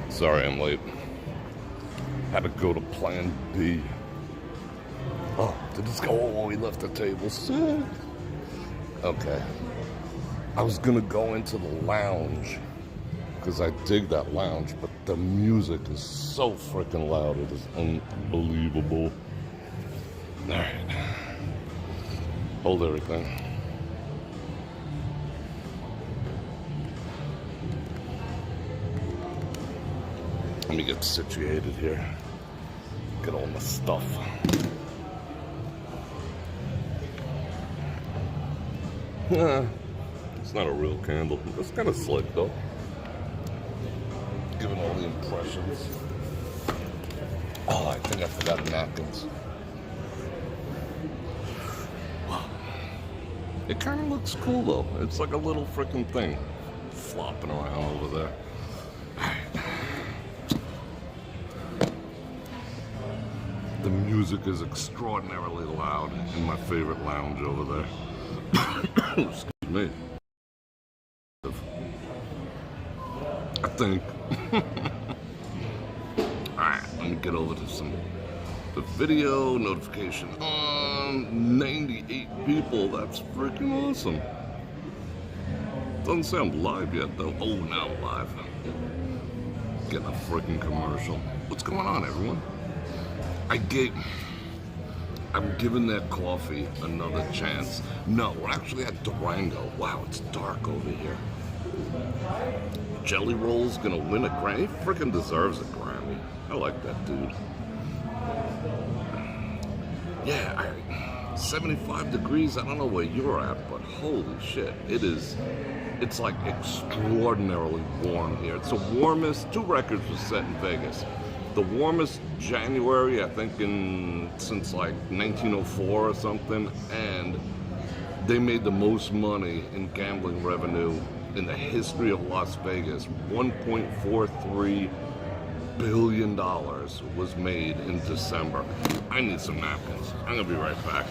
Sorry I'm late. Had to go to plan B. Oh, did this go? Oh, he left the table. Sick. Okay. I was gonna go into the lounge because I dig that lounge, but the music is so freaking loud. It is unbelievable. All right. Hold everything. Let me get situated here. Get all my stuff. It's not a real candle. It's kind of slick though. Giving all the impressions. Oh, I think I forgot napkins. Wow. It kind of looks cool though. It's like a little freaking thing flopping around over there. The music is extraordinarily loud in my favorite lounge over there. Excuse me. I think. Alright, let me get over to the video notification on 98 people. That's freaking awesome. Doesn't say I'm live yet though. Oh, now I'm live. Getting a freaking commercial. What's going on, everyone? I'm giving that coffee another chance. No, we're actually at Durango. Wow, it's dark over here. Jelly Roll's gonna win a Grammy. He freaking deserves a Grammy. I like that dude. Yeah, 75 degrees. I don't know where you're at, but holy shit, it's like extraordinarily warm here. It's the warmest. 2 records were set in Vegas. The warmest January, I think, since like 1904 or something, and they made the most money in gambling revenue in the history of Las Vegas. $1.43 billion was made in December. I need some napkins. I'm gonna be right back.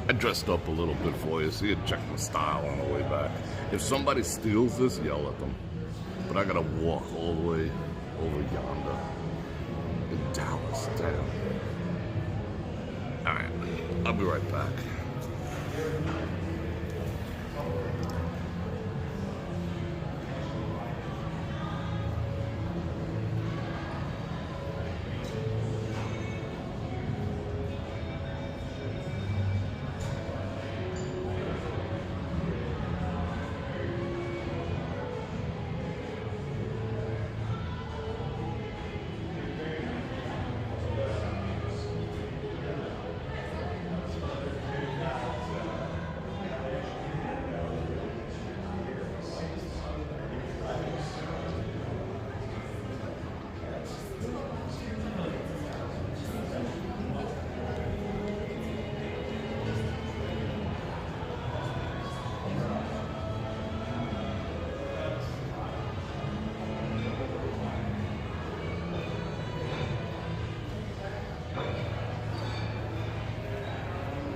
I dressed up a little bit for you so you can check my style on the way back. If somebody steals this, yell at them. But I gotta walk all the way over yonder in Dallas. Damn. Alright, I'll be right back.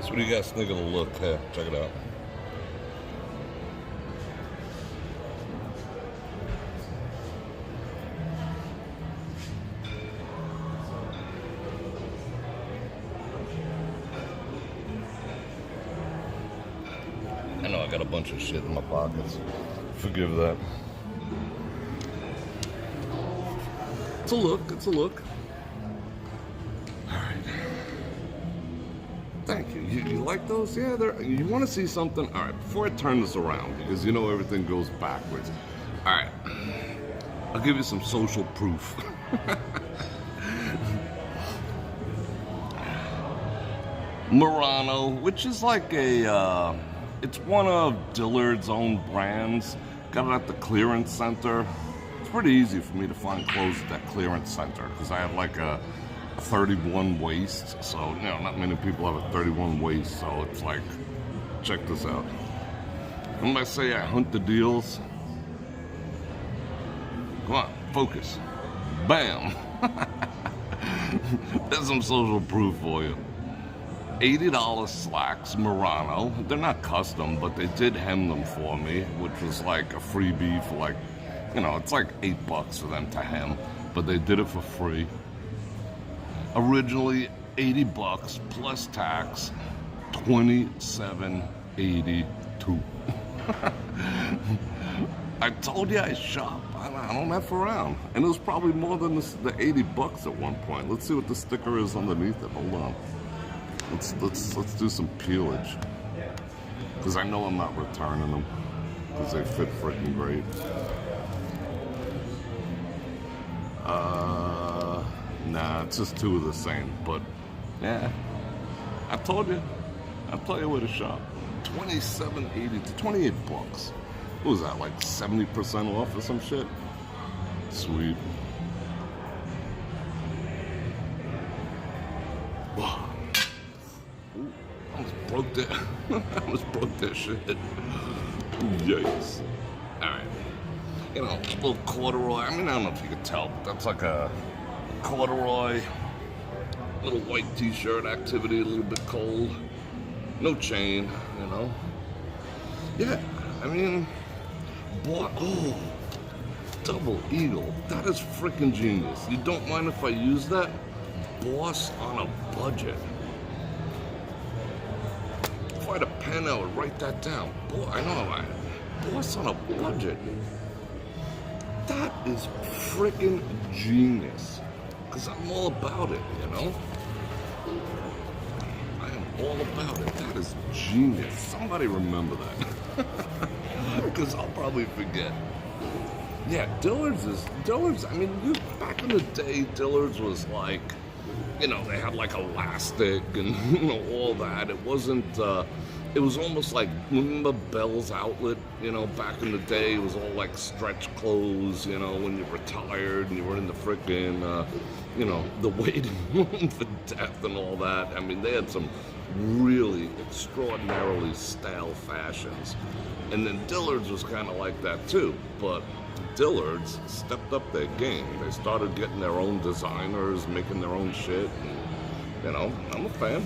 So what do you guys think of the look? Here, check it out. I know I got a bunch of shit in my pockets. Forgive that. It's a look, it's a look. Thank you. You like those? Yeah, you want to see something? All right, before I turn this around, because you know everything goes backwards. All right, I'll give you some social proof. Murano, which is like it's one of Dillard's own brands. Got it at the clearance center. It's pretty easy for me to find clothes at that clearance center because I have like a 31 waist, so you know, not many people have a 31 waist, so it's like, check this out. When I say I hunt the deals, come on, focus. Bam. There's some social proof for you. $80 slacks, Murano. They're not custom, but they did hem them for me, which was like a freebie for like, you know, it's like $8 for them to hem, but they did it for free. Originally $80 plus tax, $27.82. I told you I shop. I don't F around, and it was probably more than the $80 at one point. Let's see what the sticker is underneath it. Hold on. Let's do some peelage, because I know I'm not returning them, because they fit freaking great. Nah, it's just two of the same, but yeah, I told you. I'll tell you where to shop. $27.80 to $28. What was that, like 70% off or some shit? Sweet. Wow. Ooh, I almost broke that. I almost broke that shit. Yikes. Alright. You know, a little corduroy. I mean, I don't know if you could tell, but that's like a corduroy, little white t-shirt activity, a little bit cold. No chain, you know. Yeah, I mean, boy, oh, double eagle. That is freaking genius. You don't mind if I use that? Boss on a budget. If I had a pen, I would write that down. Boy, I know, boss on a budget. That is freaking genius. Because I'm all about it, you know? I am all about it. That is genius. Somebody remember that. Because I'll probably forget. Yeah, Dillard's, I mean, back in the day, Dillard's was like, you know, they had like elastic and, you know, all that. It wasn't, it was almost like, remember Bell's Outlet, you know, back in the day, it was all like stretch clothes, you know, when you retired and you were in the frickin', you know, the waiting room for death and all that. I mean, they had some really extraordinarily style fashions. And then Dillard's was kind of like that too, but Dillard's stepped up their game. They started getting their own designers, making their own shit, and, you know, I'm a fan.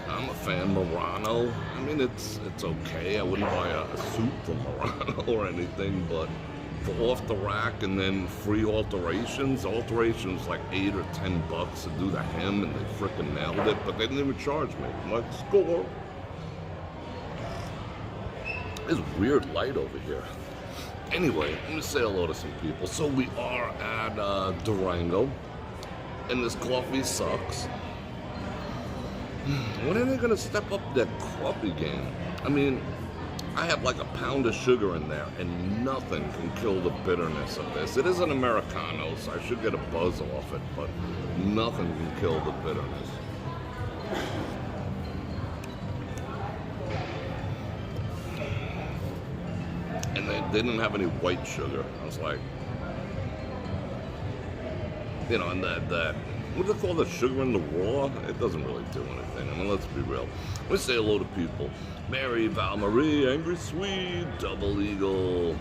I'm a fan. Murano, I mean, it's okay. I wouldn't buy a suit from Murano or anything, but for off the rack and then free alterations like $8 or $10 to do the hem, and they frickin' nailed it, but they didn't even charge me. I'm like, score. There's weird light over here. Anyway, let me say hello to some people. So we are at Durango, and this coffee sucks. When are they gonna step up their coffee game? I mean, I have like a pound of sugar in there, and nothing can kill the bitterness of this. It is an Americano, so I should get a buzz off it, but nothing can kill the bitterness. And they didn't have any white sugar. I was like, you know, and that what do they call the sugar in the raw? It doesn't really do anything. I mean, let's be real. Let me say hello to people. Mary, Val Marie, Angry Sweet, Double Eagle,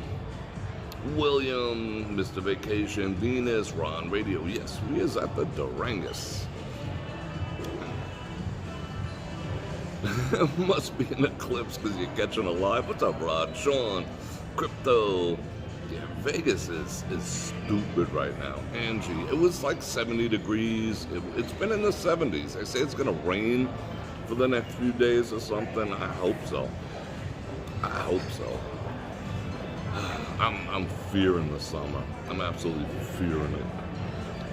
William, Mr. Vacation, Venus, Ron Radio. Yes, we is at the Durangus. Must be an eclipse because you're catching a live. What's up, Rod? Sean, Crypto. Yeah, Vegas is stupid right now. Angie, it was like 70 degrees. It's been in the 70s. They say it's going to rain for the next few days or something. I hope so. I hope so. I'm fearing the summer. I'm absolutely fearing it.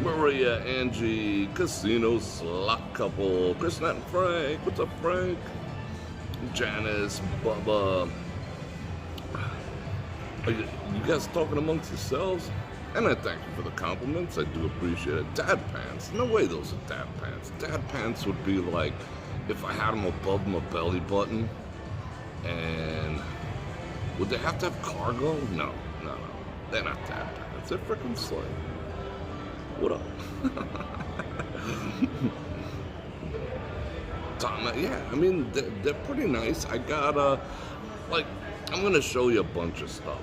Maria, Angie, Casino, Slot Couple, Chris, Nat, and Frank. What's up, Frank? Janice, Bubba. Are you guys talking amongst yourselves? And I thank you for the compliments. I do appreciate it. Dad pants. No way those are dad pants. Dad pants would be like if I had them above my belly button. And would they have to have cargo? No. They're not dad pants. They're freaking slick. What up? Tom, yeah, I mean, they're pretty nice. I got, like, I'm going to show you a bunch of stuff.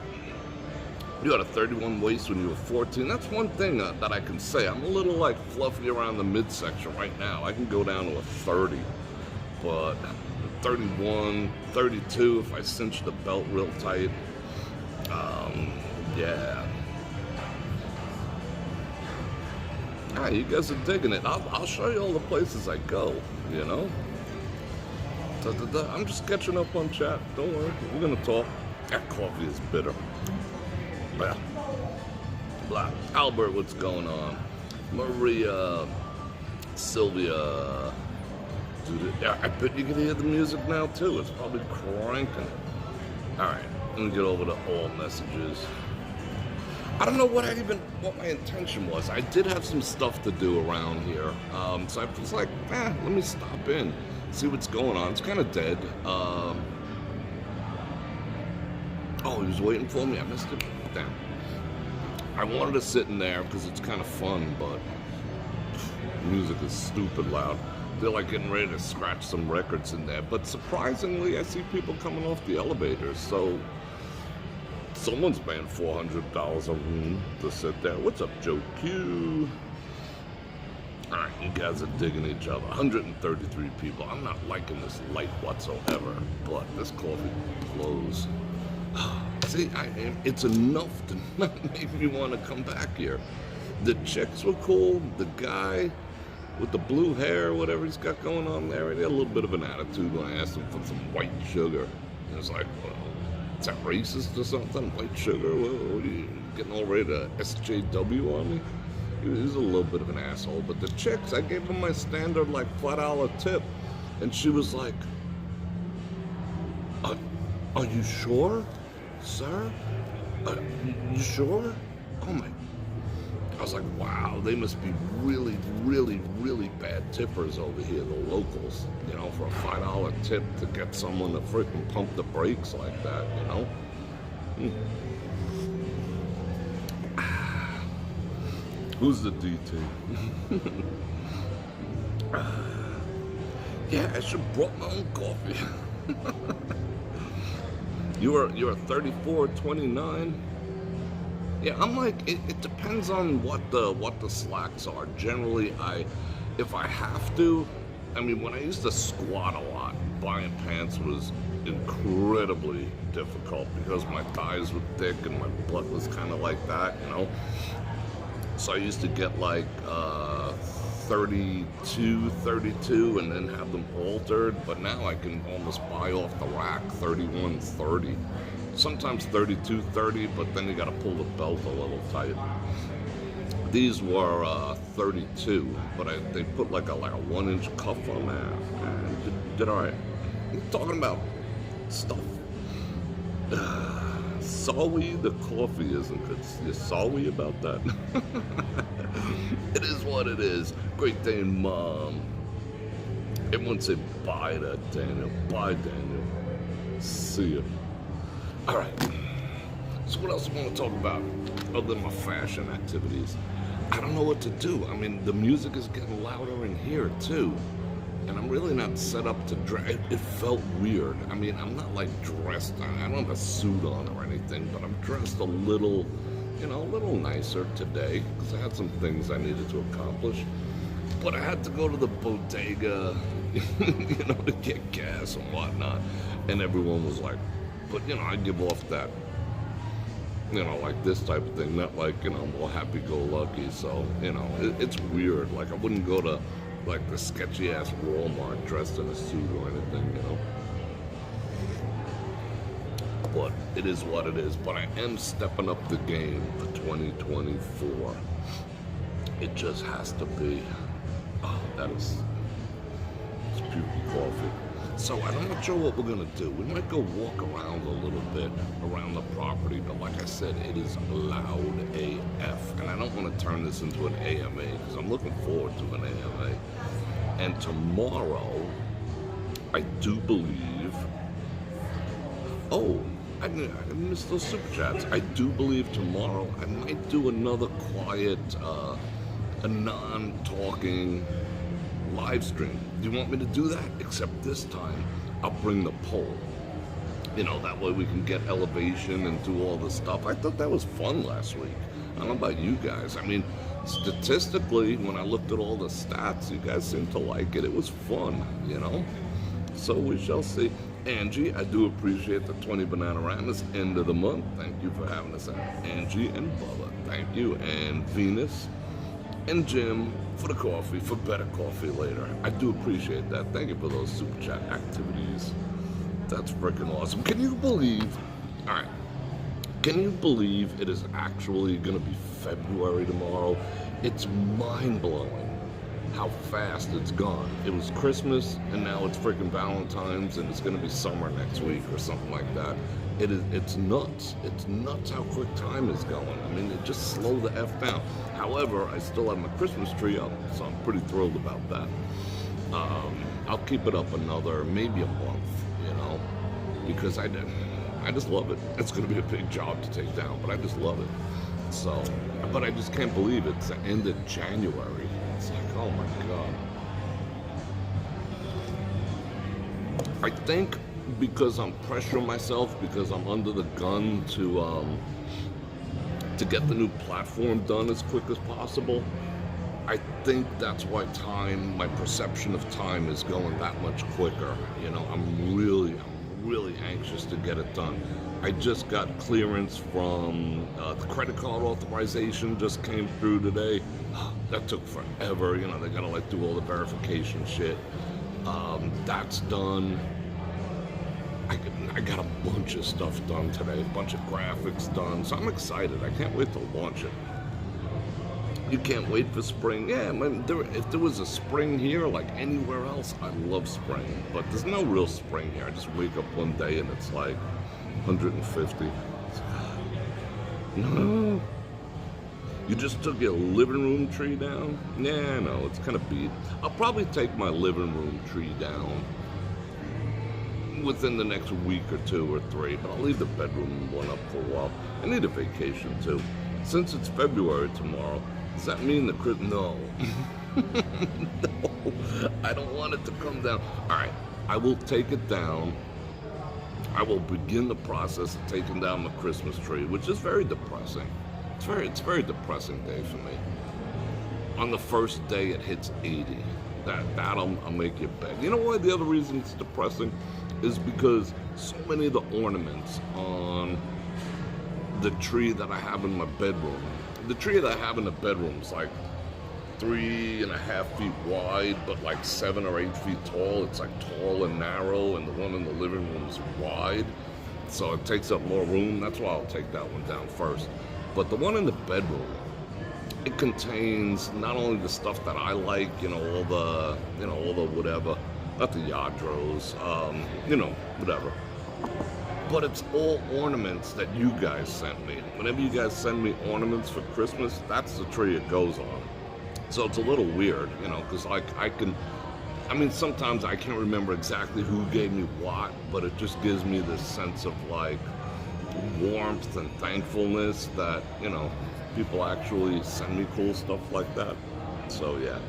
You had a 31 waist when you were 14. That's one thing that I can say. I'm a little, like, fluffy around the midsection right now. I can go down to a 30. but 31, 32 if I cinch the belt real tight. Yeah. Ah, you guys are digging it. I'll show you all the places I go, you know? I'm just catching up on chat. Don't worry, we're gonna talk. That coffee is bitter. Blah. Blah. Albert, what's going on? Maria, Sylvia. Dude, I bet you can hear the music now too. It's probably cranking. All right, let me get over to all messages. I don't know what my intention was. I did have some stuff to do around here, so I was like, let me stop in, see what's going on. It's kind of dead. Oh, he was waiting for me. I missed it. Damn. I wanted to sit in there because it's kind of fun, but music is stupid loud. They're like getting ready to scratch some records in there. But surprisingly, I see people coming off the elevators, so someone's paying $400 a room to sit there. What's up, Joe Q? All right, you guys are digging each other. 133 people. I'm not liking this light whatsoever, but this coffee blows. See, it's enough to not make me want to come back here. The chicks were cool. The guy with the blue hair, whatever he's got going on there, he had a little bit of an attitude when I asked him for some white sugar. And it was like, well, is that racist or something? White sugar? What are you getting all ready to SJW on me? He was a little bit of an asshole. But the chicks, I gave him my standard like $5 tip. And she was like, are you sure, sir? You sure? Oh my. I was like, wow, they must be really, really, really bad tippers over here, the locals, you know, for a $5 tip to get someone to freaking pump the brakes like that, you know? Who's the DT? Yeah, I should have brought my own coffee. You're 34, 29. Yeah, I'm like, it depends on what the slacks are. Generally, if I have to, I mean, when I used to squat a lot, buying pants was incredibly difficult because my thighs were thick and my butt was kind of like that, you know? So I used to get like 32, 32 and then have them altered, but now I can almost buy off the rack 31, 30. Sometimes 32, 30, but then you got to pull the belt a little tight. These were 32, but they put like a 1-inch cuff on that, and did all right. I'm talking about stuff. Sorry, the coffee isn't good. You're sorry about that? It is what it is. Great day, Mom. Everyone say bye to Daniel. Bye, Daniel. See ya. All right, so what else do I want to talk about other than my fashion activities? I don't know what to do. I mean, the music is getting louder in here too, and I'm really not set up to dress. It felt weird. I mean, I'm not like dressed. I don't have a suit on or anything, but I'm dressed a little, you know, a little nicer today because I had some things I needed to accomplish. But I had to go to the bodega, you know, to get gas and whatnot, and everyone was like, but, you know, I give off that, you know, like this type of thing, not like, you know, I'm all happy-go-lucky, so, you know, it's weird. Like, I wouldn't go to, like, the sketchy-ass Walmart dressed in a suit or anything, you know? But it is what it is. But I am stepping up the game for 2024. It just has to be. Oh, it's beautiful coffee. So I'm not sure what we're going to do. We might go walk around a little bit around the property, but like I said, it is loud AF. And I don't want to turn this into an AMA because I'm looking forward to an AMA. And tomorrow, I do believe, I missed those super chats. I do believe tomorrow I might do another quiet, a non-talking live stream. Do you want me to do that? Except this time, I'll bring the pole. You know, that way we can get elevation and do all the stuff. I thought that was fun last week. I don't know about you guys. I mean, statistically, when I looked at all the stats, you guys seemed to like it. It was fun, you know? So we shall see. Angie, I do appreciate the 20 Bananagramas end of the month. Thank you for having us out. Angie and Bubba, thank you. And Venus and Jim for the coffee, for better coffee later. I do appreciate that. Thank you for those super chat activities. That's freaking awesome. Can you believe, all right, can you believe it is actually going to be February tomorrow? It's mind-blowing how fast it's gone. It was Christmas, and now it's freaking Valentine's, and it's going to be summer next week or something like that. It's nuts. It's nuts how quick time is going. I mean, it just slow the F down. However, I still have my Christmas tree up, so I'm pretty thrilled about that. I'll keep it up another, maybe a month, you know, because I just love it. It's going to be a big job to take down, but I just love it. So, but I just can't believe it's the end of January. It's like, oh my God. I think because I'm pressuring myself, because I'm under the gun to get the new platform done as quick as possible, I think that's why time, my perception of time is going that much quicker. You know, I'm really anxious to get it done. I just got clearance from the credit card authorization just came through today. That took forever. You know, they gotta like do all the verification shit. That's done. I got a bunch of stuff done today, a bunch of graphics done, so I'm excited. I can't wait to launch it. You can't wait for spring. Yeah, if there was a spring here, like anywhere else, I love spring. But there's no real spring here. I just wake up one day and it's like 150. No. You just took your living room tree down? Yeah, no, it's kind of beat. I'll probably take my living room tree down within the next week or 2 or 3, but I'll leave the bedroom one up for a while. I need a vacation too. Since it's February tomorrow, does that mean the no. No, I don't want it to come down. All right, I will take it down. I will begin the process of taking down my Christmas tree, which is very depressing. It's very depressing day for me. On the first day, it hits 80. That'll make you beg. You know why the other reason it's depressing is because so many of the ornaments on the tree that I have in my bedroom, the tree that I have in the bedroom is like 3.5 feet wide, but like 7 or 8 feet tall. It's like tall and narrow, and the one in the living room is wide, so it takes up more room. That's why I'll take that one down first. But the one in the bedroom, it contains not only the stuff that I like, all the whatever, not the Yadros, whatever. But it's all ornaments that you guys sent me. Whenever you guys send me ornaments for Christmas, that's the tree it goes on. So it's a little weird, because sometimes I can't remember exactly who gave me what, but it just gives me this sense of like warmth and thankfulness that, people actually send me cool stuff like that. So yeah.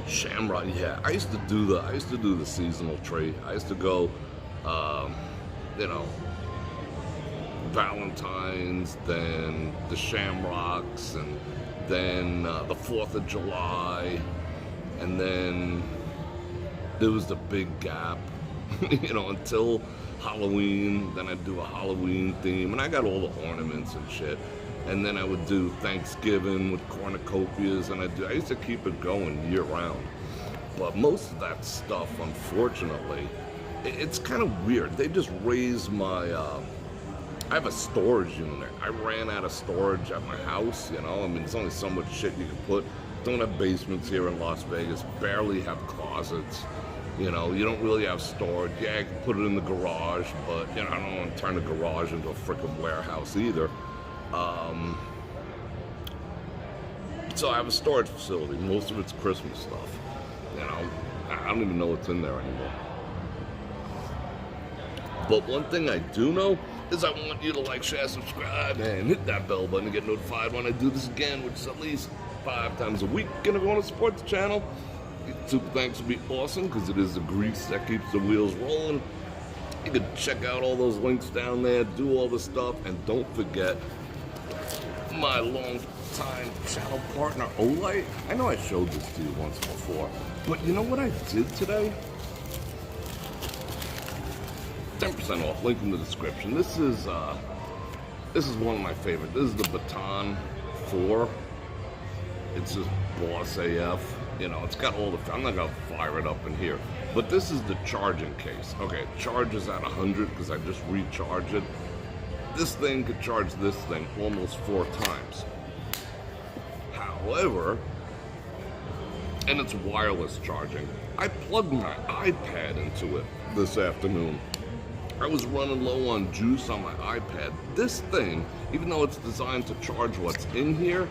Shamrock, yeah. I used to do the seasonal tree. I used to go, Valentine's, then the Shamrocks, and then the 4th of July, and then there was the big gap, until Halloween. Then I'd do a Halloween theme, and I got all the ornaments and shit. And then I would do Thanksgiving with cornucopias, and I used to keep it going year round. But most of that stuff, unfortunately, it's kind of weird. They just raised my, I have a storage unit. I ran out of storage at my house, there's only so much shit you can put. Don't have basements here in Las Vegas, barely have closets. You don't really have storage. Yeah, I can put it in the garage, but, I don't want to turn the garage into a freaking warehouse either. So I have a storage facility. Most of it's Christmas stuff. I don't even know what's in there anymore. But one thing I do know is I want you to like, share, subscribe, and hit that bell button to get notified when I do this again, which is at least 5 times a week. And if you want to support the channel, super thanks would be awesome, because it is the grease that keeps the wheels rolling. You can check out all those links down there, do all the stuff, and don't forget my long longtime channel partner, Olay. I know I showed this to you once before, but you know what I did today? 10% off, link in the description. This is one of my favorites. This is the Baton 4. It's just boss AF. You know, it's got all the, I'm not gonna fire it up in here, but this is the charging case. Okay, it charges at 100 because I just recharged it. This thing could charge this thing almost 4 times. However, and it's wireless charging. I plugged my iPad into it this afternoon. I was running low on juice on my iPad. This thing, even though it's designed to charge what's in here,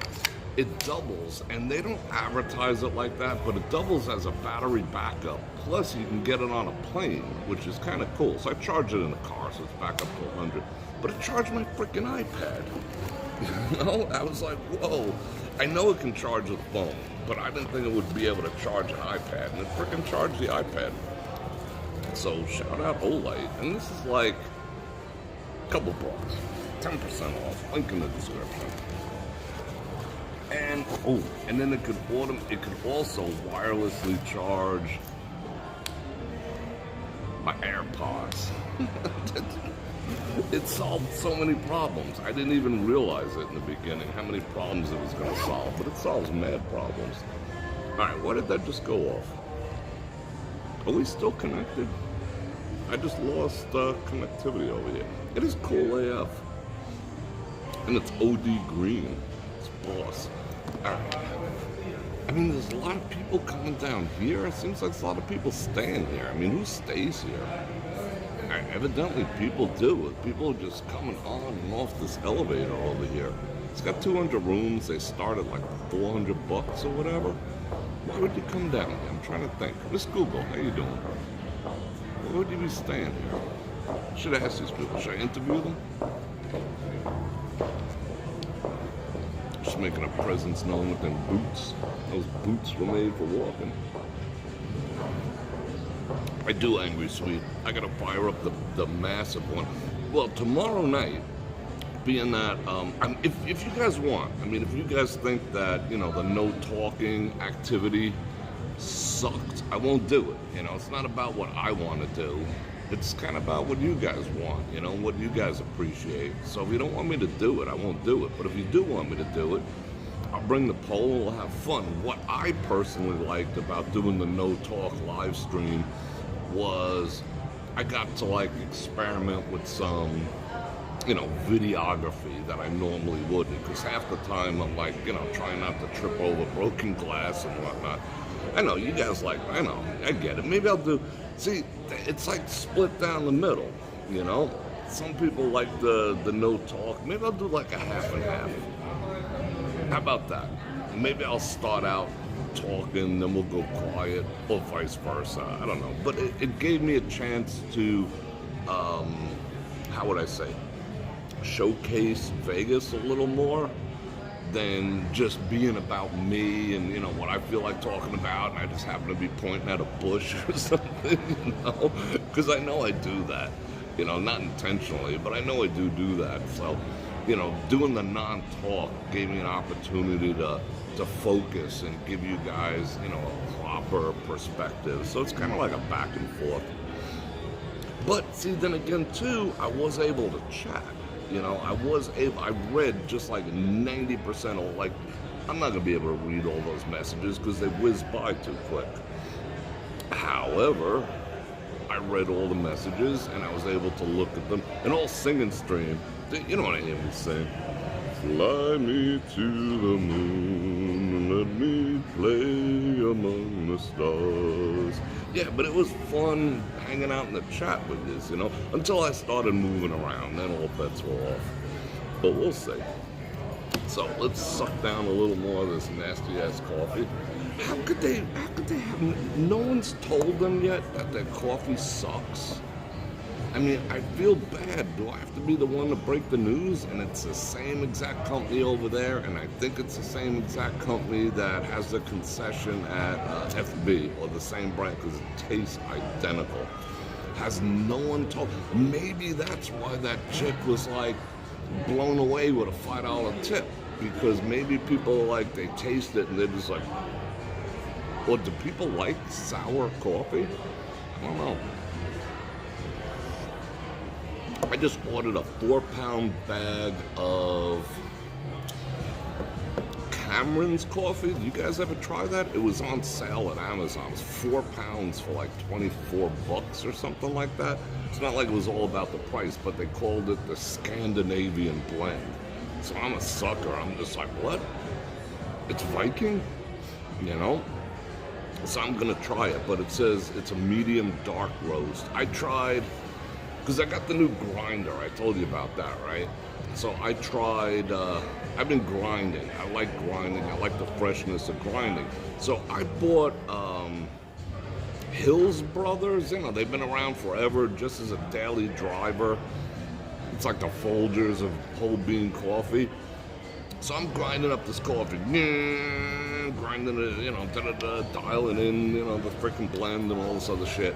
it doubles, and they don't advertise it like that, but it doubles as a battery backup. Plus, you can get it on a plane, which is kind of cool. So I charge it in the car, so it's back up to 100. But it charged my freaking iPad. You know, I was like, whoa. I know it can charge a phone, but I didn't think it would be able to charge an iPad, and it freaking charged the iPad. So shout out Olay, and this is like a couple bucks, 10% off. Link in the description. And and then it could also wirelessly charge my AirPods. It solved so many problems. I didn't even realize it in the beginning, how many problems it was going to solve, but it solves mad problems. All right, why did that just go off? Are we still connected? I just lost connectivity over here. It is cool AF. And it's OD green. It's boss. All right. I mean, there's a lot of people coming down here. It seems like there's a lot of people staying here. I mean, who stays here? Evidently, people do. People are just coming on and off this elevator over here. It's got 200 rooms. They start at like 400 bucks or whatever. Why would you come down here? I'm trying to think. Miss Google, how you doing? Why would you be staying here? Should I ask these people? Should I interview them? Just making a presence known with them boots. Those boots were made for walking. I do Angry Sweet. I gotta fire up the massive one. Well, tomorrow night, being that, if you guys want, I mean, if you guys think that, you know, the no talking activity sucked, I won't do it. You know, it's not about what I want to do. It's kind of about what you guys want, you know, what you guys appreciate. So if you don't want me to do it, I won't do it. But if you do want me to do it, I'll bring the poll and we'll have fun. What I personally liked about doing the no talk live stream was I got to like experiment with some, you know, videography that I normally wouldn't, because half the time I'm like, you know, trying not to trip over broken glass and whatnot. I know, you guys like, I know, I get it. Maybe I'll do, see, it's like split down the middle, you know? Some people like the no talk. Maybe I'll do like a half and half. How about that? Maybe I'll start out talking, then we'll go quiet, or vice versa. I don't know. But it gave me a chance to, how would I say, showcase Vegas a little more than just being about me and, you know, what I feel like talking about, and I just happen to be pointing at a bush or something, you know? Because I know I do that, you know, not intentionally, but I know I do that. So, you know, doing the non-talk gave me an opportunity to focus and give you guys, you know, a proper perspective. So it's kind of like a back and forth. But see, then again, too, I was able to chat. You know, I read just like 90% of, like, I'm not going to be able to read all those messages because they whiz by too quick. However, I read all the messages and I was able to look at them, and all singing stream. You know what I hear me sing? Fly me to the moon, let me play among the stars. Yeah, but it was fun hanging out in the chat with this, you know, until I started moving around, then all bets were off. But we'll see. So let's suck down a little more of this nasty ass coffee. How could they have, no one's told them yet that their coffee sucks? I mean, I feel bad. Do I have to be the one to break the news? And it's the same exact company over there, and I think it's the same exact company that has the concession at FB, or the same brand, because it tastes identical. Has no one told? Maybe that's why that chick was like blown away with a $5 tip. because maybe people like, they taste it and they're just like, well, do people like sour coffee? I don't know. I just ordered a 4-pound bag of Cameron's coffee. Do you guys ever try that? It was on sale at Amazon. It was 4 pounds for like $24 or something like that. It's not like it was all about the price, but they called it the Scandinavian blend. So I'm a sucker. I'm just like, what? It's Viking? You know? So I'm gonna try it, but it says it's a medium dark roast. I tried, because I got the new grinder. I told you about that, right? So I tried, I've been grinding. I like grinding. I like the freshness of grinding. So I bought Hills Brothers. You know, they've been around forever, just as a daily driver. It's like the Folgers of whole bean coffee. So I'm grinding up this coffee, grinding it, you know, dialing in, you know, the freaking blend and all this other shit.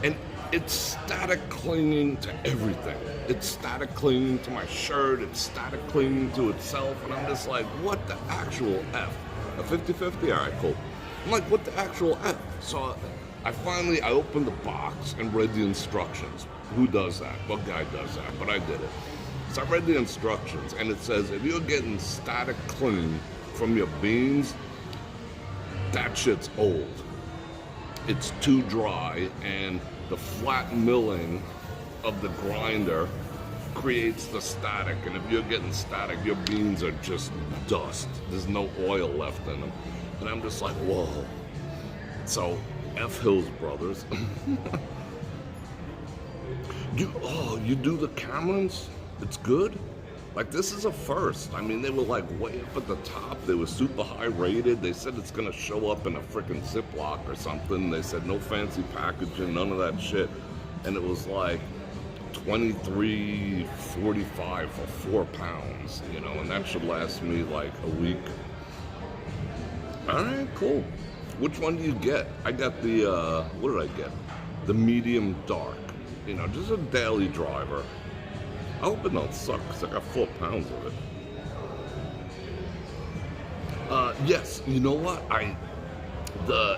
And it's static clinging to everything. It's static clinging to my shirt. It's static clinging to itself. And I'm just like, what the actual F? A 50-50? All right, cool. I'm like, what the actual F? So I opened the box and read the instructions. Who does that? What guy does that? But I did it. So I read the instructions, and it says if you're getting static cling from your beans, that shit's old. It's too dry, and the flat milling of the grinder creates the static, and if you're getting static, your beans are just dust. There's no oil left in them. And I'm just like, whoa. So, F. Hills Brothers. You do the Camerons? It's good? Like, this is a first. I mean, they were like way up at the top. They were super high rated. They said it's gonna show up in a freaking Ziploc or something. They said no fancy packaging, none of that shit. And it was like $23.45 for 4 pounds, you know, and that should last me like a week. All right, cool. Which one do you get? I got the, what did I get? The medium dark, you know, just a daily driver. I hope it don't suck, because I got 4 pounds of it. Yes, you know what? The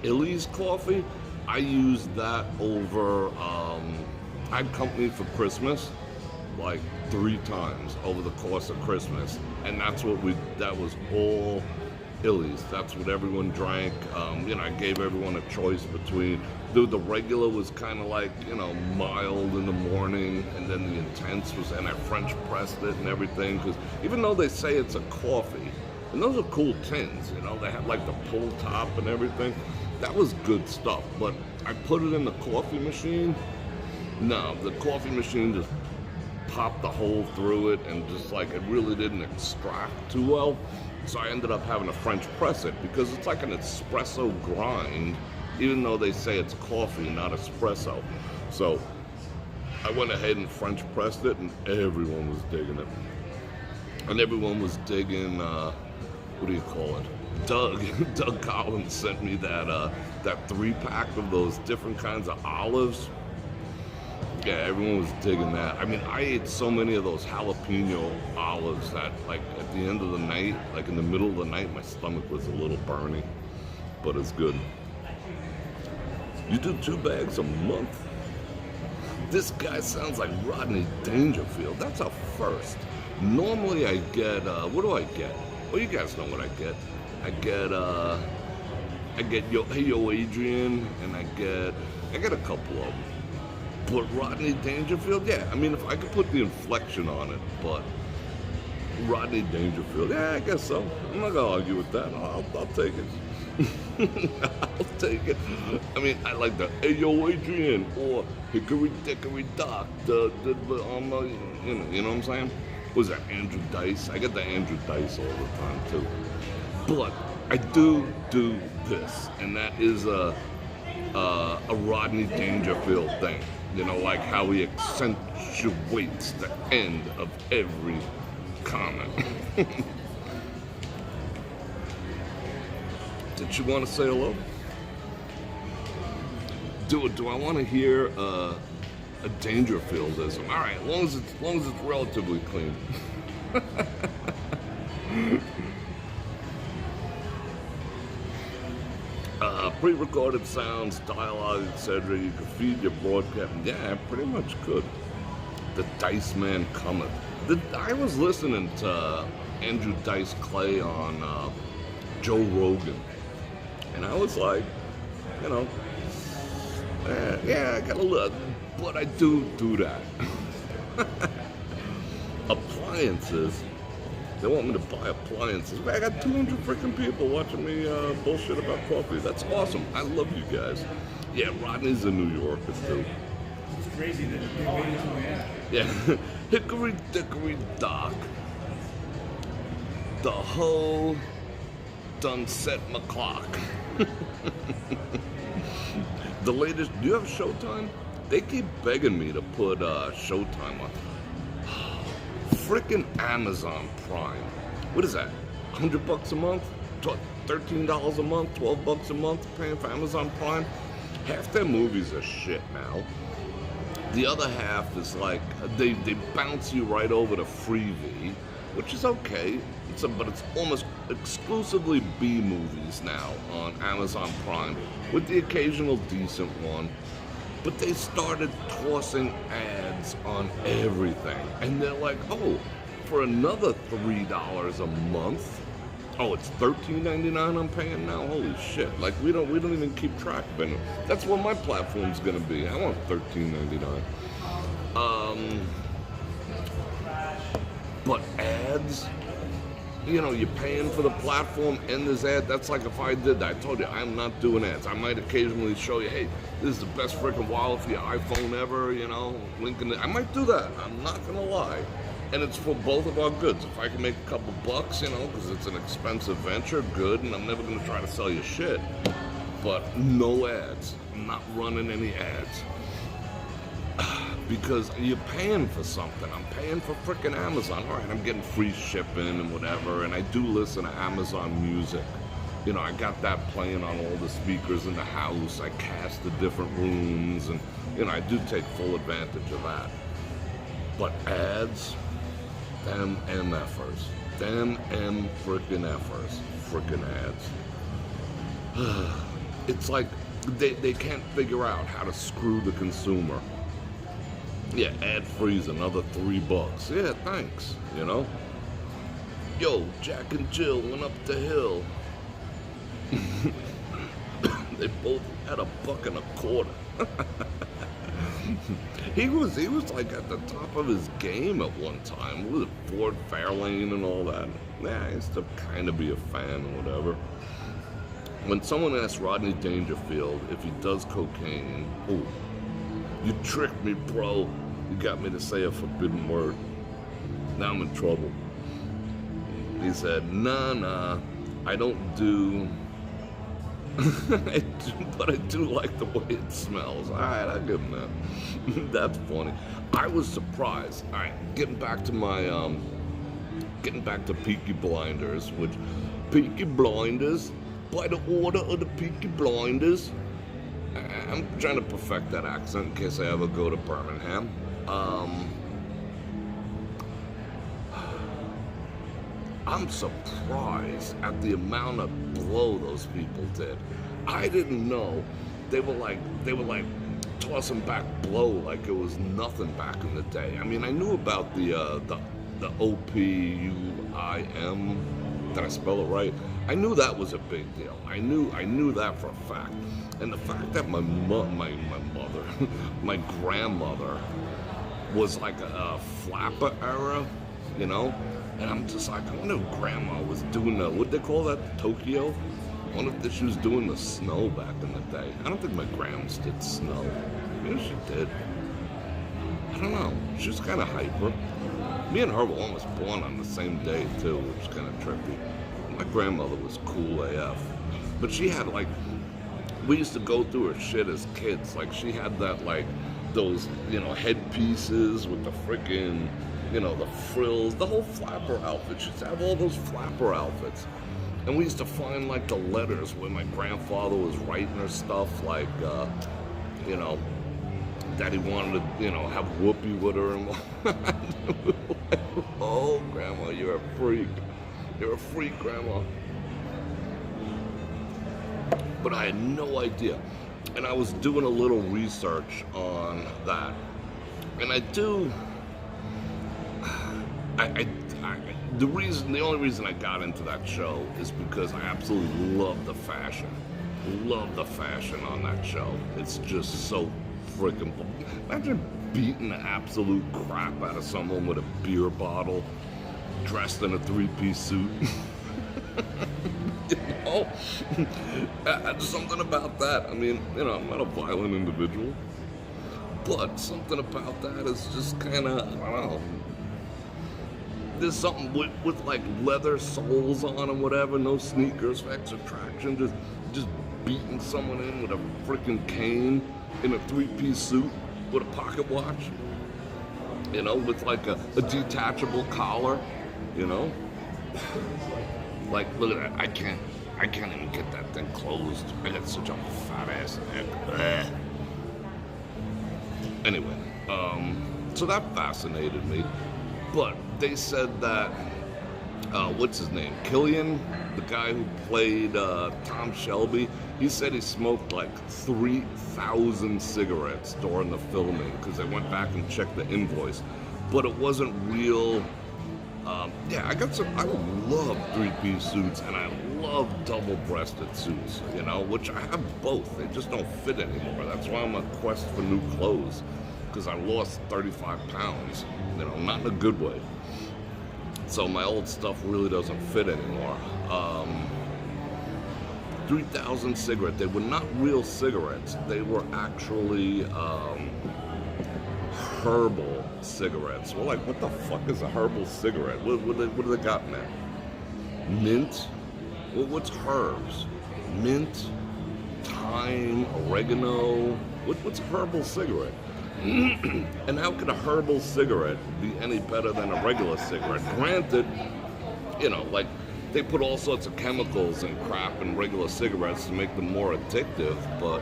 Illy's coffee, I used that over, I had company for Christmas, like 3 times over the course of Christmas. And that was all Illy's. That's what everyone drank. You know, I gave everyone a choice between, the regular was kind of like, you know, mild in the morning, and then the intense was, and I French pressed it and everything, because even though they say it's a coffee, and those are cool tins, you know, they have like the pull top and everything, that was good stuff. But I put it in the coffee machine. No, the coffee machine just popped the hole through it, and just like, it really didn't extract too well. So I ended up having to French press it, because it's like an espresso grind, even though they say it's coffee, not espresso. So I went ahead and French pressed it, and everyone was digging it. And everyone was digging, what do you call it? Doug Collins sent me that 3-pack of those different kinds of olives. Yeah, everyone was digging that. I mean, I ate so many of those jalapeno olives that, like, at the end of the night, like in the middle of the night, my stomach was a little burning, but it's good. You do 2 bags a month? This guy sounds like Rodney Dangerfield. That's a first. Normally I get, what do I get? Well, you guys know what I get. I get Hey Yo Adrian, and I get a couple of them. But Rodney Dangerfield, yeah, I mean, if I could put the inflection on it, but Rodney Dangerfield, yeah, I guess so. I'm not gonna argue with that. I'll take it. I'll take it. I mean, I like the Hey Yo Adrian or Hickory Dickory Doc. You know what I'm saying? What was that, Andrew Dice? I get the Andrew Dice all the time too. But I do this, and that is a Rodney Dangerfield thing. You know, like how he accentuates the end of every comment. Did you want to say hello? Do I want to hear a Dangerfieldism? All right, as long as it's relatively clean. Pre-recorded sounds, dialogue, etc. You can feed your broadcast. Yeah, I pretty much could. The Dice Man cometh. I was listening to Andrew Dice Clay on Joe Rogan, and I was like, you know, yeah, I got a look, but I do that. Appliances. They want me to buy appliances. I got 200 freaking people watching me bullshit about coffee. That's awesome. I love you guys. Yeah, Rodney's a New Yorker too. It's crazy that they waited till we had. Yeah, hickory dickory dock. The hoe done set my clock. The latest. Do you have Showtime? They keep begging me to put Showtime on. Frickin' Amazon Prime. What is that? $100 a month? $13 a month? $12 a month paying for Amazon Prime? Half their movies are shit now. The other half is like they bounce you right over to Freevee, which is okay. But it's almost exclusively B movies now on Amazon Prime, with the occasional decent one. But they started tossing ads on everything. And they're like, oh, for another $3 a month. Oh, it's $13.99 I'm paying now? Holy shit. Like we don't even keep track of it. That's what my platform's gonna be. I want $13.99. But ads, you know, you're paying for the platform and there's ad. That's like if I did that. I told you, I'm not doing ads. I might occasionally show you, hey, this is the best freaking wallet for your iPhone ever, you know, link in it. I might do that. I'm not going to lie. And it's for both of our goods. If I can make a couple bucks, you know, because it's an expensive venture, good, and I'm never going to try to sell you shit. But no ads. I'm not running any ads. Because you're paying for something. I'm paying for frickin' Amazon. All right, I'm getting free shipping and whatever, and I do listen to Amazon Music. You know, I got that playing on all the speakers in the house. I cast the different rooms, and, you know, I do take full advantage of that. But ads, them MFers. Them M frickin' F'ers. Frickin' ads. It's like they can't figure out how to screw the consumer. Yeah, ad-free's another $3. Yeah, thanks, you know? Yo, Jack and Jill went up the hill. They both had $1.25. He was like at the top of his game at one time with Ford Fairlane and all that. Yeah, I used to kind of be a fan or whatever. When someone asks Rodney Dangerfield if he does cocaine, oh, you tricked me, bro. You got me to say a forbidden word. Now I'm in trouble. He said, nah, I don't do... but I do like the way it smells. All right, I'll give him that. That's funny. I was surprised. All right, getting back to Peaky Blinders, which Peaky Blinders, by the order of the Peaky Blinders. I'm trying to perfect that accent in case I ever go to Birmingham. I'm surprised at the amount of blow those people did. I didn't know they were like tossing back blow like it was nothing back in the day. I mean, I knew about the OPUIM. Did I spell it right? I knew that was a big deal. I knew that for a fact. And the fact that my mother, my grandmother, was like a flapper era, you know? And I'm just like, I wonder if Grandma was doing what'd they call that, Tokyo? I wonder if she was doing the snow back in the day. I don't think my grandmas did snow. Maybe she did. I don't know. She was kind of hyper. Me and her were almost born on the same day, too, which is kind of trippy. My grandmother was cool AF. But she had, like, we used to go through her shit as kids. Like, she had that, like, those, you know, headpieces with the freaking, you know, the frills, the whole flapper outfit. She used to have all those flapper outfits. And we used to find, like, the letters where my grandfather was writing her stuff, like, you know, that he wanted to, you know, have Whoopi with her. And oh, Grandma, you're a freak. You're a freak, Grandma. But I had no idea. And I was doing a little research on that. And I do... the only reason I got into that show is because I absolutely love the fashion. Love the fashion on that show. It's just so freaking... Imagine beating the absolute crap out of someone with a beer bottle, dressed in a three-piece suit. You know? Something about that. I mean, you know, I'm not a violent individual, but something about that is just kind of, I don't know. There's something with like leather soles on and whatever, no sneakers for extra traction, just beating someone in with a freaking cane in a three-piece suit with a pocket watch, you know, with like a detachable collar, you know. Like, look at that, I can't even get that thing closed. I got such a fat ass neck. Ugh. Anyway, so that fascinated me. But they said that, what's his name? Killian, the guy who played Tom Shelby, he said he smoked like 3,000 cigarettes during the filming because they went back and checked the invoice. But it wasn't real. Yeah, I love three-piece suits and I love double-breasted suits, you know, which I have both. They just don't fit anymore. That's why I'm on a quest for new clothes, because I lost 35 pounds, you know, not in a good way. So my old stuff really doesn't fit anymore. 3,000 cigarettes. They were not real cigarettes. They were actually herbal cigarettes. We're like, what the fuck is a herbal cigarette? What do they got in there? Mint? Well, what's herbs? Mint, thyme, oregano. What's a herbal cigarette? And how could a herbal cigarette be any better than a regular cigarette? Granted, you know, like they put all sorts of chemicals and crap in regular cigarettes to make them more addictive, but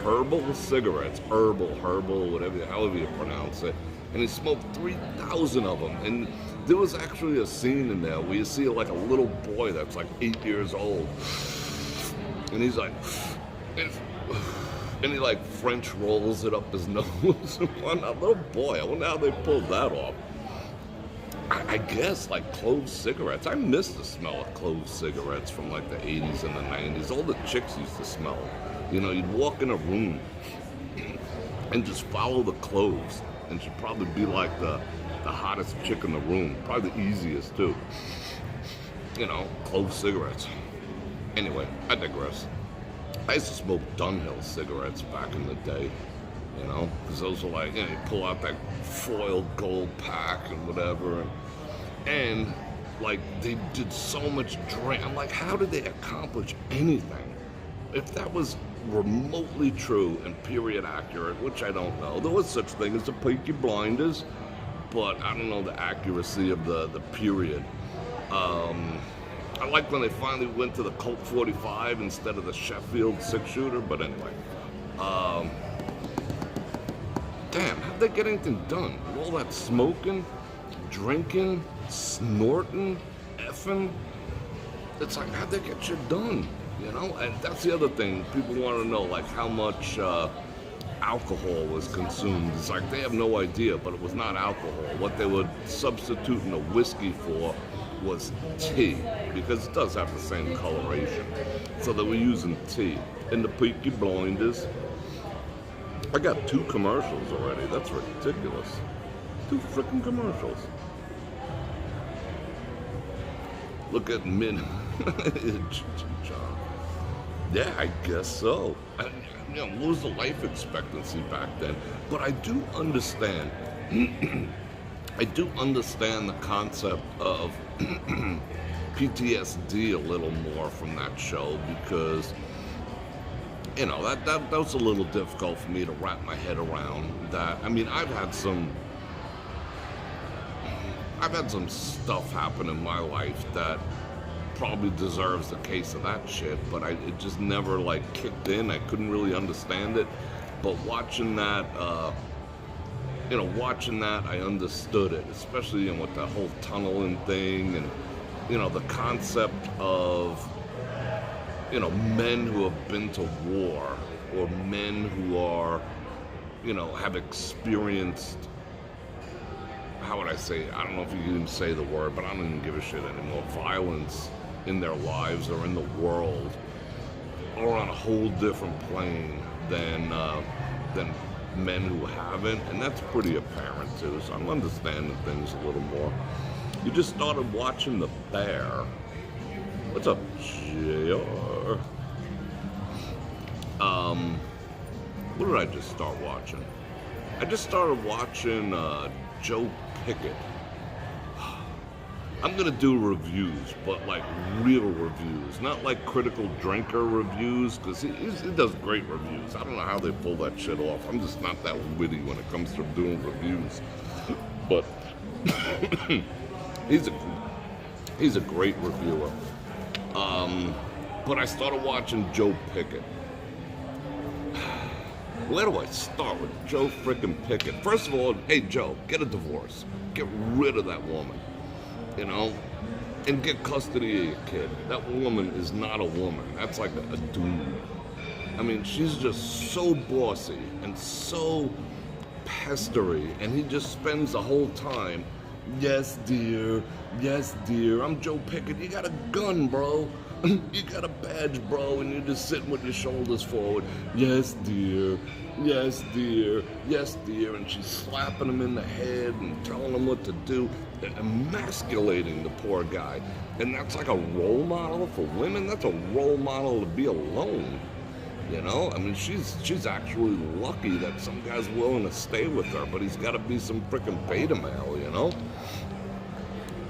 herbal cigarettes, herbal, whatever, however you pronounce it, and he smoked 3,000 of them. And there was actually a scene in there where you see like a little boy that's like 8 years old, and he's like, and he like French rolls it up his nose. A little boy, I wonder how they pulled that off. I guess like clove cigarettes. I miss the smell of clove cigarettes from like the 80s and the 90s. All the chicks used to smell. You know, you'd walk in a room and just follow the cloves, and she'd probably be like the hottest chick in the room. Probably the easiest too. You know, clove cigarettes. Anyway, I digress. I used to smoke Dunhill cigarettes back in the day, you know, because those were like, you know, you pull out that foiled gold pack and whatever, and like they did so much drink. I'm like, how did they accomplish anything? If that was remotely true and period accurate, which I don't know, there was such thing as the Peaky Blinders, but I don't know the accuracy of the period. I like when they finally went to the Colt 45 instead of the Sheffield 6-shooter, but anyway. Damn, how'd they get anything done? With all that smoking, drinking, snorting, effing, it's like, how'd they get shit done? You know, and that's the other thing. People want to know, like, how much alcohol was consumed. It's like they have no idea, but it was not alcohol. What they were substituting the whiskey for was tea, because it does have the same coloration. So they were using tea. In the Peaky Blinders, I got 2 commercials already. That's ridiculous. 2 freaking commercials. Look at Min. Yeah, I guess so. You know, what was the life expectancy back then? But I do understand. I do understand the concept of PTSD a little more from that show, because, you know, that was a little difficult for me to wrap my head around. That, I mean, I've had some stuff happen in my life that probably deserves a case of that shit, but it just never like kicked in. I couldn't really understand it. But watching that, I understood it, especially, you know, with the whole tunneling thing and the concept of, men who have been to war, or men who are, have experienced, how would I say it? I don't know if you can even say the word, but I don't even give a shit anymore. Violence in their lives or in the world are on a whole different plane than men who haven't, and that's pretty apparent too. So I'm understanding things a little more. You just started watching The Bear. What's up, JR? What did I just start watching? I just started watching Joe Pickett. I'm gonna do reviews, but like real reviews, not like critical drinker reviews, because he does great reviews. I don't know how they pull that shit off. I'm just not that witty when it comes to doing reviews. But he's a great reviewer. But I started watching Joe Pickett. Where do I start with Joe frickin' Pickett? First of all, hey Joe, get a divorce. Get rid of that woman. And get custody of your kid. That woman is not a woman. That's like a dude. I mean, she's just so bossy and so pestery, and he just spends the whole time, yes, dear, I'm Joe Pickett. You got a gun, bro. You got a badge, bro, and you're just sitting with your shoulders forward. Yes, dear. Yes, dear. Yes, dear. And she's slapping him in the head and telling him what to do, emasculating the poor guy. And that's like a role model for women. That's a role model to be alone. I mean, she's actually lucky that some guy's willing to stay with her, but he's got to be some freaking beta male,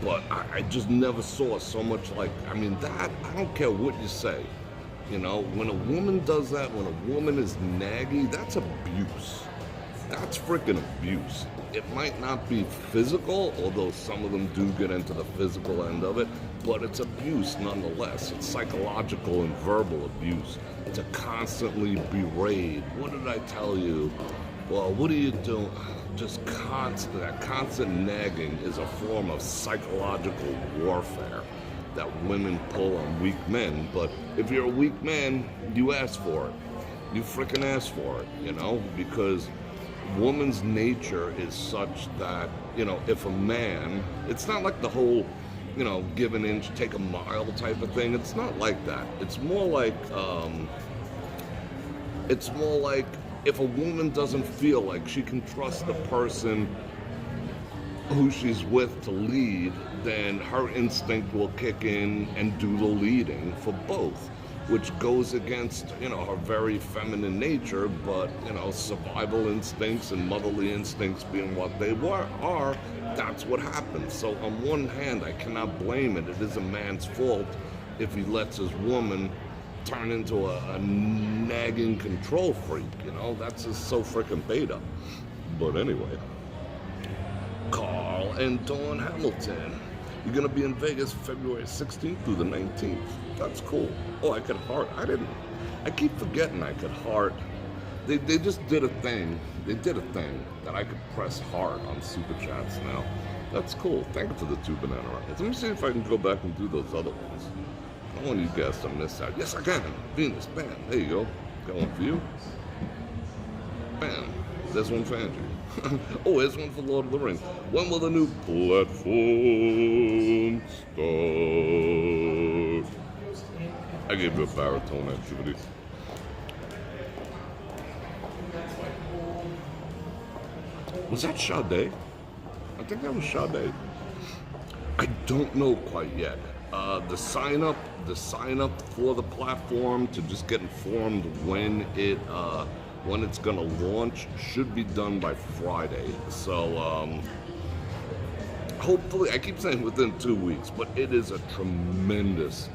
But I just never saw so much like, I mean, that, I don't care what you say. When a woman does that, when a woman is naggy, that's abuse. That's freaking abuse. It might not be physical, although some of them do get into the physical end of it, but it's abuse nonetheless. It's psychological and verbal abuse. To constantly berate. What did I tell you? Well, what are you doing? Just that constant nagging is a form of psychological warfare that women pull on weak men. But if you're a weak man, you ask for it. You frickin' ask for it, because woman's nature is such that, if a man, it's not like the whole, give an inch, take a mile type of thing. It's not like that. It's more like if a woman doesn't feel like she can trust the person who she's with to lead, then her instinct will kick in and do the leading for both, which goes against, her very feminine nature, but, survival instincts and motherly instincts being what they are, that's what happens. So on one hand, I cannot blame it. It is a man's fault if he lets his woman turn into a nagging control freak, That's just so freaking beta. But anyway, Carl and Dawn Hamilton. You're gonna be in Vegas February 16th through the 19th. That's cool. Oh, I could heart. I keep forgetting I could heart. They just did a thing. They did a thing that I could press heart on Super Chats now. That's cool. Thank you for the 2 banana rockets. Let me see if I can go back and do those other ones. I don't want you guys to miss out. Yes, I can. Venus, bam. There you go. Got one for you. Bam. There's one for Andrew. Oh, here's one for Lord of the Rings. When will the new platform start? I gave you a baritone activity. Was that Sade? I think that was Sade. I don't know quite yet. The sign up for the platform to just get informed when it's gonna launch should be done by Friday. So hopefully, I keep saying within 2 weeks, but it is a tremendous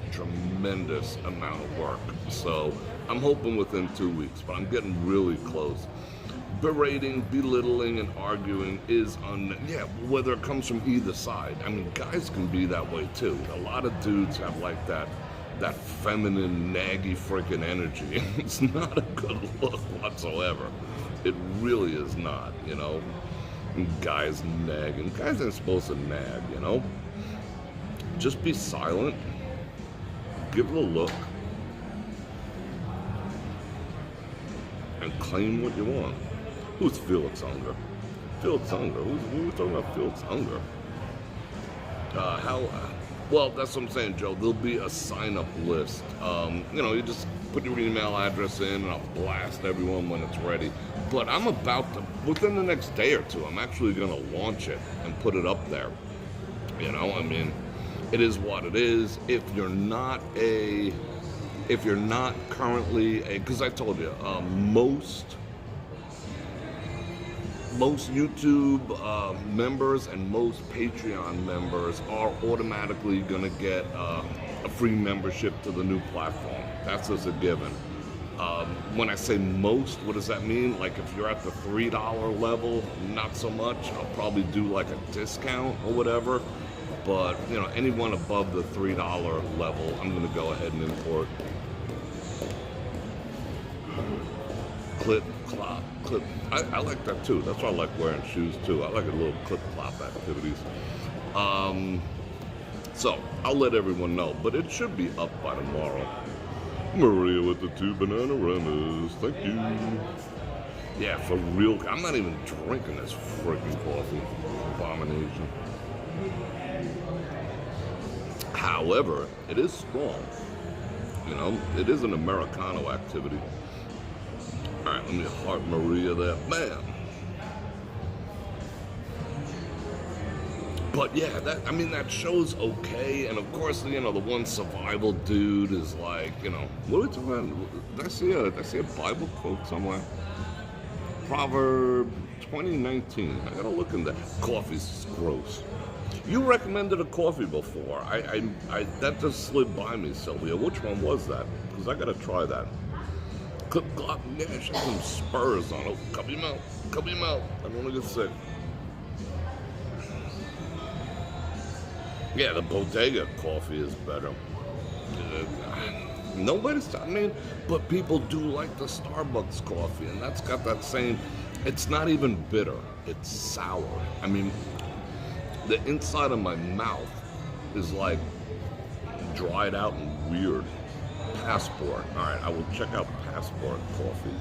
amount of work. So I'm hoping within 2 weeks, but I'm getting really close. Berating, belittling, and arguing is whether it comes from either side. I mean, guys can be that way too. A lot of dudes have like that feminine, naggy freaking energy. It's not a good look whatsoever. It really is not, Guys nagging. Guys ain't supposed to nag, just be silent, give it a look, and claim what you want. Who's Felix Unger? Felix Unger? Who was talking about Felix Unger? Well, that's what I'm saying, Joe. There'll be a sign-up list. You just put your email address in, and I'll blast everyone when it's ready. But I'm about to, within the next day or two, I'm actually going to launch it and put it up there. It is what it is. If you're not currently because I told you, most YouTube members and most Patreon members are automatically going to get a free membership to the new platform. That's just a given. When I say most, what does that mean? Like if you're at the $3 level, not so much. I'll probably do like a discount or whatever. But, anyone above the $3 level, I'm going to go ahead and import. Clip, clop, clip. I like that too. That's why I like wearing shoes too. I like a little clip clop activities. So I'll let everyone know, but it should be up by tomorrow. Maria with the 2 banana ranas. Thank you. Yeah, for real. I'm not even drinking this freaking coffee. Abomination. However, it is strong. It is an Americano activity. All right, let me heart Maria there. Bam. But yeah, that show's okay. And of course, the one survival dude is like, what are we talking about? Did I see a Bible quote somewhere? Proverb 20:19. I gotta look in that. Coffee's gross. You recommended a coffee before. I that just slid by me, Sylvia. Which one was that? Because I gotta try that. Clip clop, yeah, she has some spurs on it. Cover your mouth. Cover your mouth. I don't want to get sick. Yeah, the Bodega coffee is better. But people do like the Starbucks coffee, and that's got that same, it's not even bitter, it's sour. The inside of my mouth is like dried out and weird. Passport. All right, I will check out Passport coffee.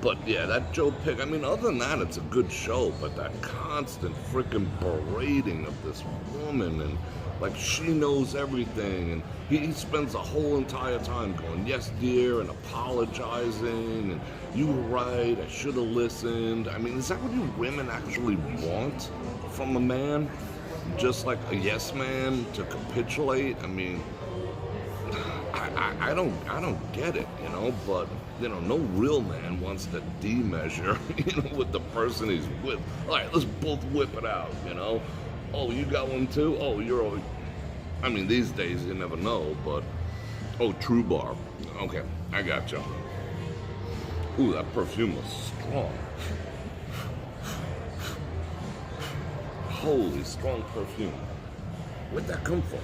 But yeah, that Joe Pig, other than that, it's a good show, but that constant freaking berating of this woman, and like she knows everything, and he spends the whole entire time going, yes, dear, and apologizing, and you were right, I should have listened. Is that what you women actually want from a man? Just like a yes man to capitulate? I don't get it, but, no real man wants to de-measure, with the person he's with. All right, let's both whip it out, Oh, you got one too? Oh, you're always... these days you never know, but... Oh, True Bar. Okay, I got you. Ooh, that perfume was strong. Holy, strong perfume. Where'd that come from?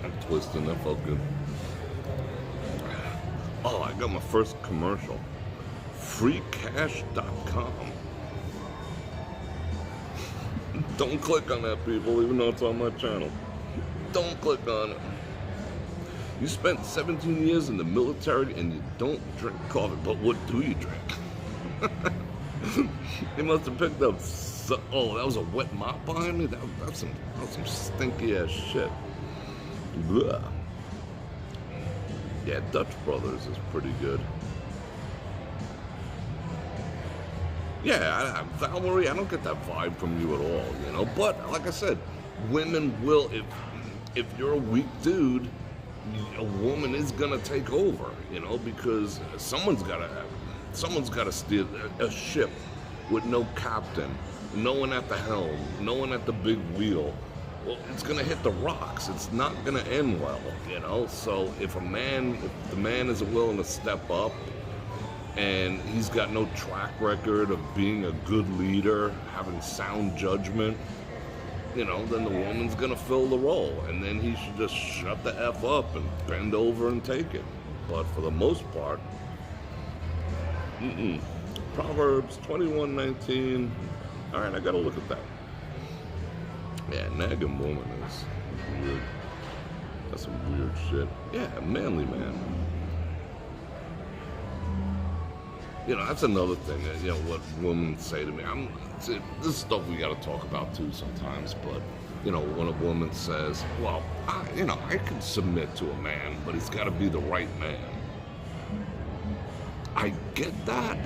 I'm twisting, that felt good. Oh, I got my first commercial. Freecash.com. Don't click on that, people, even though it's on my channel. Don't click on it. You spent 17 years in the military and you don't drink coffee, but what do you drink? They must have picked up. Oh, that was a wet mop behind me? That's some stinky ass shit. Blah. Yeah, Dutch Brothers is pretty good. Yeah, Valerie, I don't get that vibe from you at all, But like I said, women will, if you're a weak dude, a woman is gonna take over, because someone's gotta steer a ship with no captain, no one at the helm, no one at the big wheel. Well, it's gonna hit the rocks. It's not gonna end well, So if the man isn't willing to step up, and he's got no track record of being a good leader, having sound judgment, then the woman's gonna fill the role, and then he should just shut the F up and bend over and take it. But for the most part, Proverbs 21:19. All right, I gotta look at that. Yeah, nagging woman is weird. That's some weird shit. Yeah, manly man. You know, that's another thing. You know what women say to me. This is stuff we got to talk about too sometimes. But you know, when a woman says, "Well, I can submit to a man, but he's got to be the right man." I get that,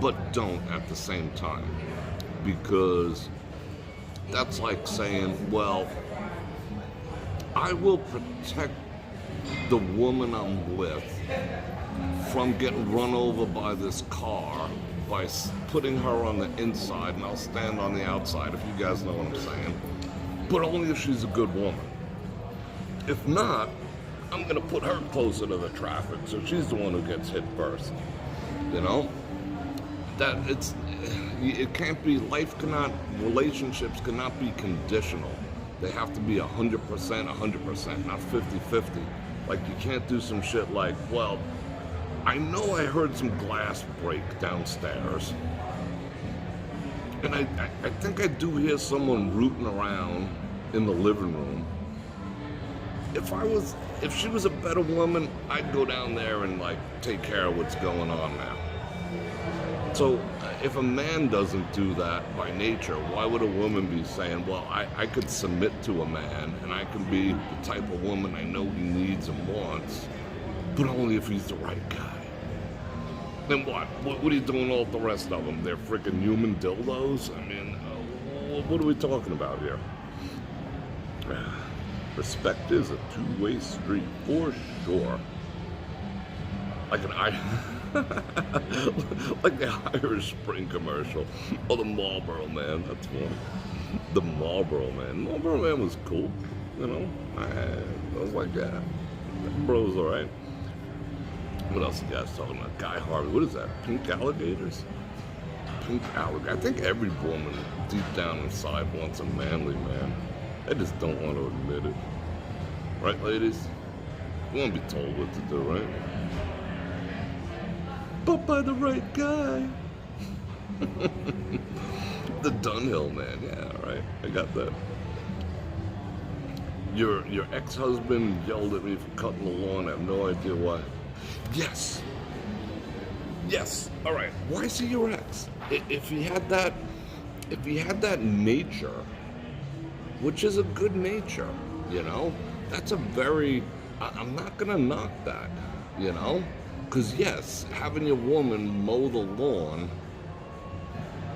but don't at the same time, because that's like saying, "Well, I will protect the woman I'm with from getting run over by this car by putting her on the inside, and I'll stand on the outside," if you guys know what I'm saying. But only if she's a good woman. If not, I'm gonna put her closer to the traffic, so she's the one who gets hit first. You know? It can't be, relationships cannot be conditional. They have to be 100%, 100%, not 50-50. Like, you can't do some shit like, well, I know I heard some glass break downstairs, and I think I do hear someone rooting around in the living room. If she was a better woman, I'd go down there and like take care of what's going on now. So if a man doesn't do that by nature, why would a woman be saying, well, I could submit to a man and I can be the type of woman I know he needs and wants, but only if he's the right guy? Then what? What are you doing all the rest of them? They're freaking human dildos? I mean, what are we talking about here? Respect is a two-way street, for sure. Like like the Irish Spring commercial. Oh, the Marlboro Man, that's one. The Marlboro Man. Marlboro Man was cool, you know? I was like, yeah, that bro's alright. What else you guys talking about? Guy Harvey, what is that? Pink alligators? Pink alligator. I think every woman deep down inside wants a manly man. They just don't want to admit it. Right, ladies? You want to be told what to do, right? But by the right guy. The Dunhill man, yeah, right. I got that. Your ex-husband yelled at me for cutting the lawn. I have no idea why. Yes. All right. Why is he your ex? If he had that nature, which is a good nature, you know, that's a very. I'm not gonna knock that, you know, because yes, having your woman mow the lawn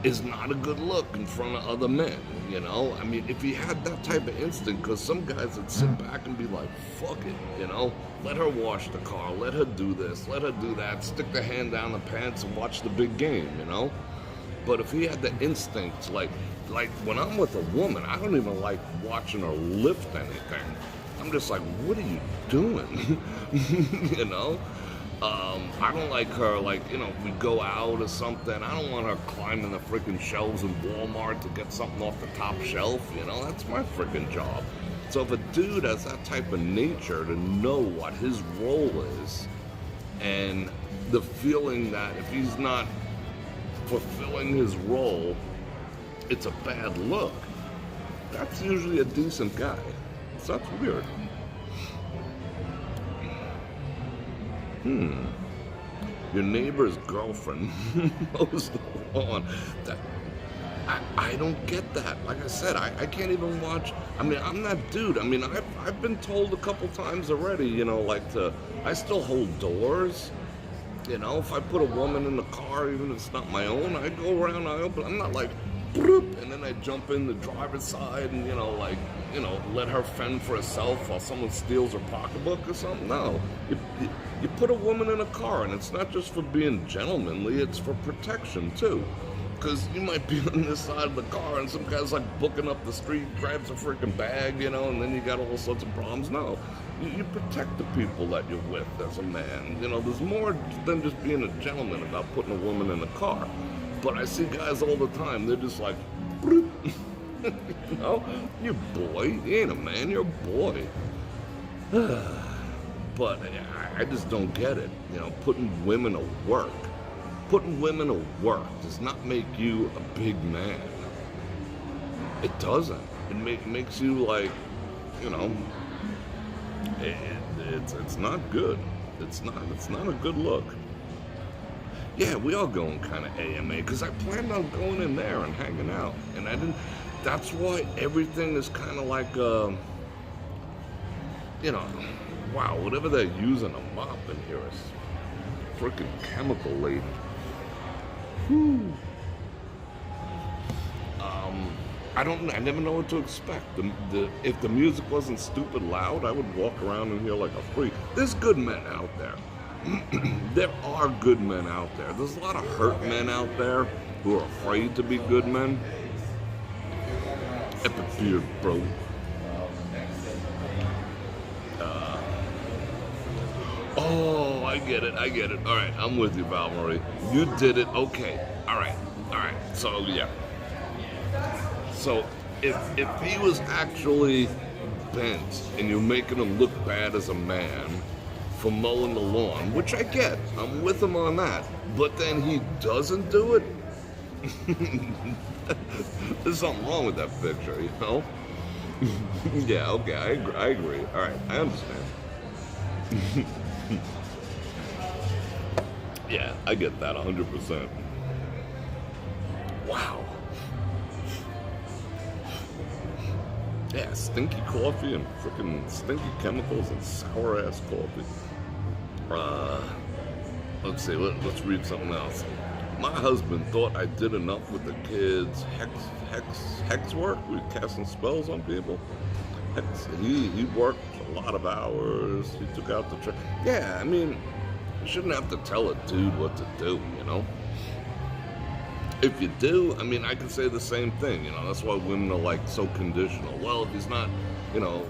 is not a good look in front of other men, you know? I mean, if he had that type of instinct, because some guys would sit back and be like, fuck it, you know? Let her wash the car, let her do this, let her do that, stick the hand down the pants and watch the big game, you know? But if he had the instinct, like when I'm with a woman, I don't even like watching her lift anything. I'm just like, what are you doing? You know? I don't like her, like, you know, if we go out or something, I don't want her climbing the freaking shelves in Walmart to get something off the top shelf, you know, that's my freaking job. So if a dude has that type of nature to know what his role is, and the feeling that if he's not fulfilling his role, it's a bad look, that's usually a decent guy. So that's weird. Your neighbor's girlfriend mows the lawn. I don't get that. Like I said, I can't even watch. I mean, I'm that dude. I mean, I've been told a couple times already, you know, like I still hold doors. You know, if I put a woman in the car, even if it's not my own, I go around, I open. I'm not like, bloop, and then I jump in the driver's side and, you know, like, you know, let her fend for herself while someone steals her pocketbook or something. No. You put a woman in a car, and it's not just for being gentlemanly, it's for protection, too. Because you might be on this side of the car, and some guy's, like, booking up the street, grabs a freaking bag, you know, and then you got all sorts of problems. No. You protect the people that you're with as a man. You know, there's more than just being a gentleman about putting a woman in a car. But I see guys all the time, they're just like, you know, you're a boy, you ain't a man, you're a boy. But I just don't get it, you know, putting women to work. Putting women to work does not make you a big man. It doesn't. It makes you like, you know, it's not good. It's not a good look. Yeah, we are going kind of AMA because I planned on going in there and hanging out, and I didn't. That's why everything is kind of like, you know, wow, whatever they're using a mop in here is freaking chemical laden. Whew. I never know what to expect. If the music wasn't stupid loud, I would walk around in here like a freak. There's good men out there. There are good men out there. There's a lot of hurt men out there who are afraid to be good men. Epic beard, bro. Oh, I get it. All right, I'm with you, Val Marie. You did it. Okay. All right. So, yeah. So, if he was actually bent and you're making him look bad as a man for mowing the lawn, which I get, I'm with him on that, but then he doesn't do it, there's something wrong with that picture, you know? Yeah, okay, I agree. All right, I understand. Yeah, I get that 100%. Wow. Yeah, stinky coffee and freaking stinky chemicals and sour ass coffee. Let's see, let's read something else. My husband thought I did enough with the kids' hex work. We were casting spells on people. He worked a lot of hours. He took out the trash. Yeah, I mean, you shouldn't have to tell a dude what to do, you know? If you do, I mean, I can say the same thing, you know? That's why women are, like, so conditional. Well, if he's not, you know,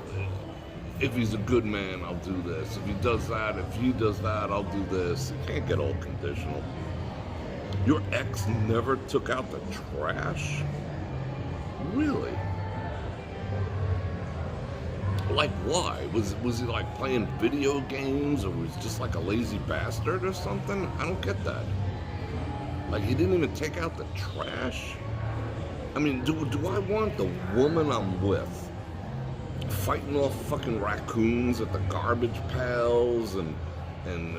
if he's a good man, I'll do this. If he does that, if he does that, I'll do this. You can't get all conditional. Your ex never took out the trash? Really? Like, why? Was he like playing video games, or was he just like a lazy bastard or something? I don't get that. Like, he didn't even take out the trash? I mean, do I want the woman I'm with fighting off fucking raccoons at the garbage pails and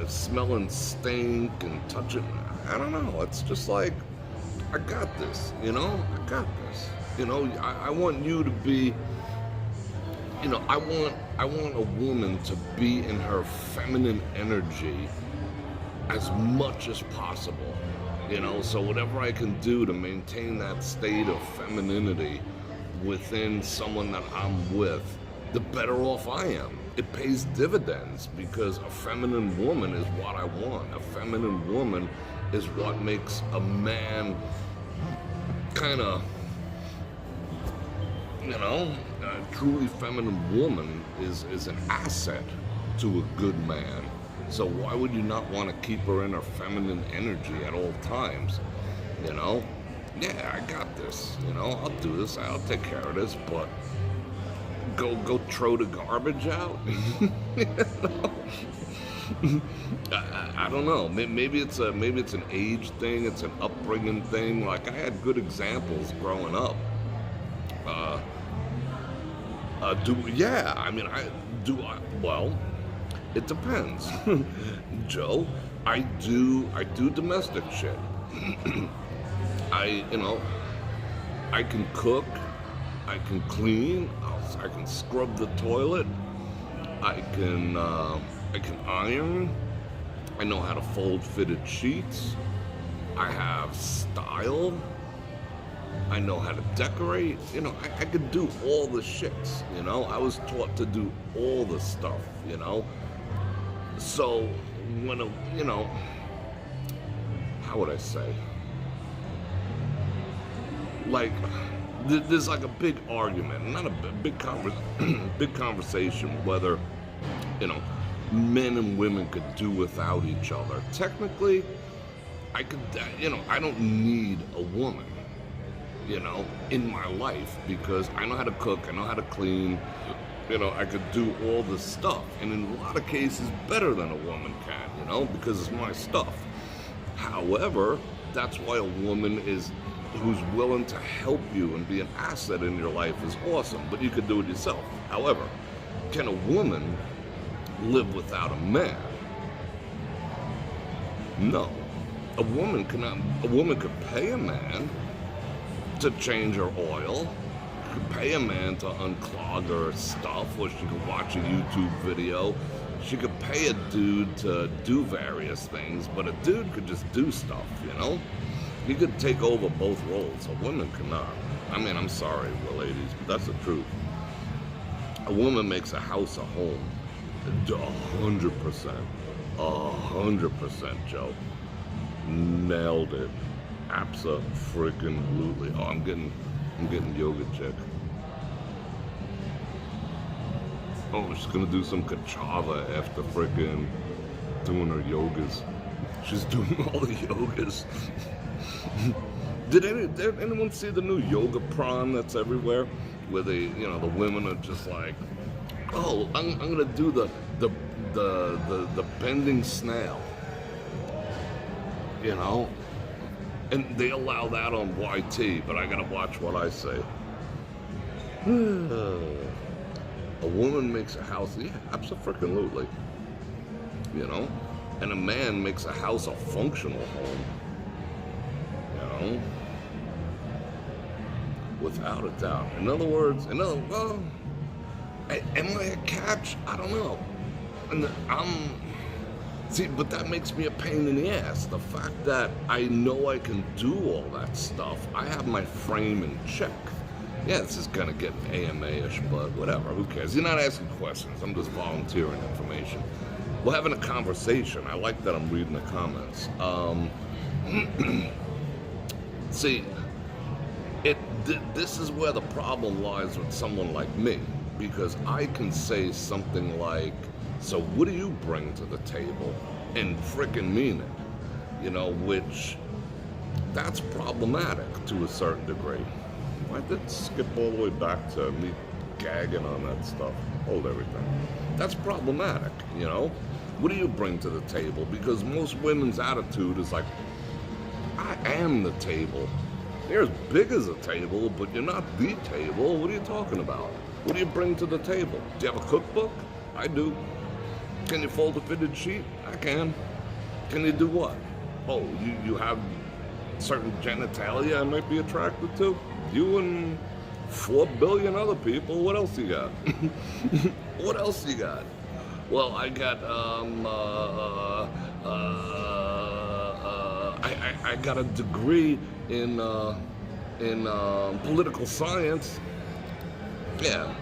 smelling stink and touching? I don't know. It's just like, I got this, you know? I got this. You know, I want you to be, you know, I want a woman to be in her feminine energy as much as possible. You know, so whatever I can do to maintain that state of femininity within someone that I'm with, the better off I am. It pays dividends because a feminine woman is what I want. A feminine woman is what makes a man kind of, you know, a truly feminine woman is an asset to a good man. So why would you not want to keep her in her feminine energy at all times? You know? Yeah, I got this. You know, I'll do this. I'll take care of this. But go throw the garbage out? You know? I don't know. Maybe it's an age thing. It's an upbringing thing. Like, I had good examples growing up. Well, it depends. Joe, I do domestic shit. I can cook, I can clean, I can scrub the toilet, I can iron, I know how to fold fitted sheets, I have style, I know how to decorate, you know, I could do all the shits, you know? I was taught to do all the stuff, you know? So, when you know, how would I say? Like, there's like a big argument, not a big conversation whether, you know, men and women could do without each other. Technically, I could, you know, I don't need a woman, you know, in my life because I know how to cook, I know how to clean, you know, I could do all this stuff, and in a lot of cases better than a woman can, you know, because it's my stuff. However, that's why a woman is who's willing to help you and be an asset in your life is awesome, but you could do it yourself. However, can a woman live without a man? No. A woman could pay a man to change her oil, could pay a man to unclog her stuff, or she could watch a YouTube video. She could pay a dude to do various things, but a dude could just do stuff, you know? He could take over both roles. A woman cannot. I mean, I'm sorry, ladies, but that's the truth. A woman makes a house a home. 100%. 100%, Joe. Nailed it. Abso-freaking-lutely. Oh, I'm getting yoga chick. Oh, she's gonna do some kachava after freaking doing her yogas. She's doing all the yogas. Did anyone see the new yoga prom that's everywhere? Where the women are just like, oh, I'm gonna do the bending snail. You know? And they allow that on YT, but I gotta watch what I say. A woman makes a house, yeah, absolutely. You know? And a man makes a house a functional home. You know? Without a doubt. In other words, well, am I a catch? I don't know. And see, but that makes me a pain in the ass. The fact that I know I can do all that stuff, I have my frame in check. Yeah, this is gonna get AMA-ish, but whatever, who cares? You're not asking questions, I'm just volunteering information. We're having a conversation. I like that I'm reading the comments. See, this is where the problem lies with someone like me, because I can say something like, so what do you bring to the table? And frickin' mean it. You know, which, that's problematic to a certain degree. I did skip all the way back to me gagging on that stuff. Hold everything. That's problematic, you know? What do you bring to the table? Because most women's attitude is like, I am the table. You're as big as a table, but you're not the table. What are you talking about? What do you bring to the table? Do you have a cookbook? I do. Can you fold a fitted sheet? I can. Can you do what? Oh, you have certain genitalia I might be attracted to? You and 4 billion other people. What else you got? What else you got? Well, I got, I got a degree in political science. Yeah.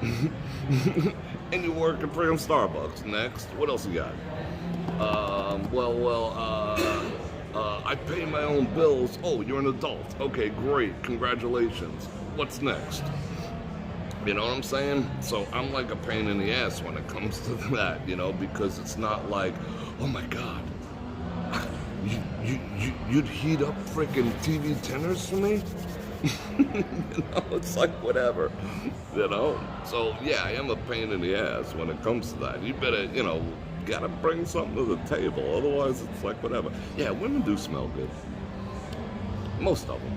And you work at freaking Starbucks. Next. What else you got? I pay my own bills. Oh, you're an adult. Okay, great. Congratulations. What's next? You know what I'm saying? So I'm like a pain in the ass when it comes to that, you know, because it's not like, oh my God, you'd heat up freaking TV dinners for me? You know, it's like whatever, you know? So yeah, I am a pain in the ass when it comes to that. You better, you know, gotta bring something to the table, otherwise it's like whatever. Yeah, women do smell good. Most of them.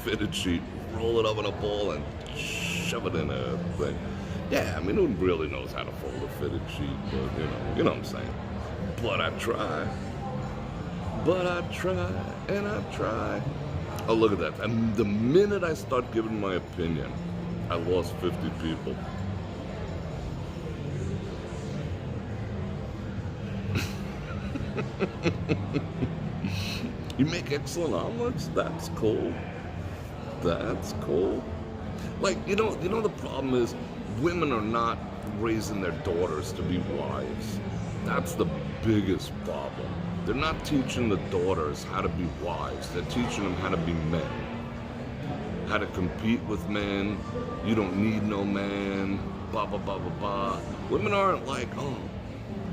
Fitted sheet, roll it up in a ball and shove it in a thing. Yeah, I mean, who really knows how to fold a fitted sheet, but you know what I'm saying. But I try. And I try. Oh, look at that. And the minute I start giving my opinion, I lost 50 people. You make excellent omelets? That's cool. That's cool. Like, you know the problem is women are not raising their daughters to be wives. That's the biggest problem. They're not teaching the daughters how to be wives. They're teaching them how to be men. How to compete with men. You don't need no man. Blah, blah, blah, blah, blah. Women aren't like, oh,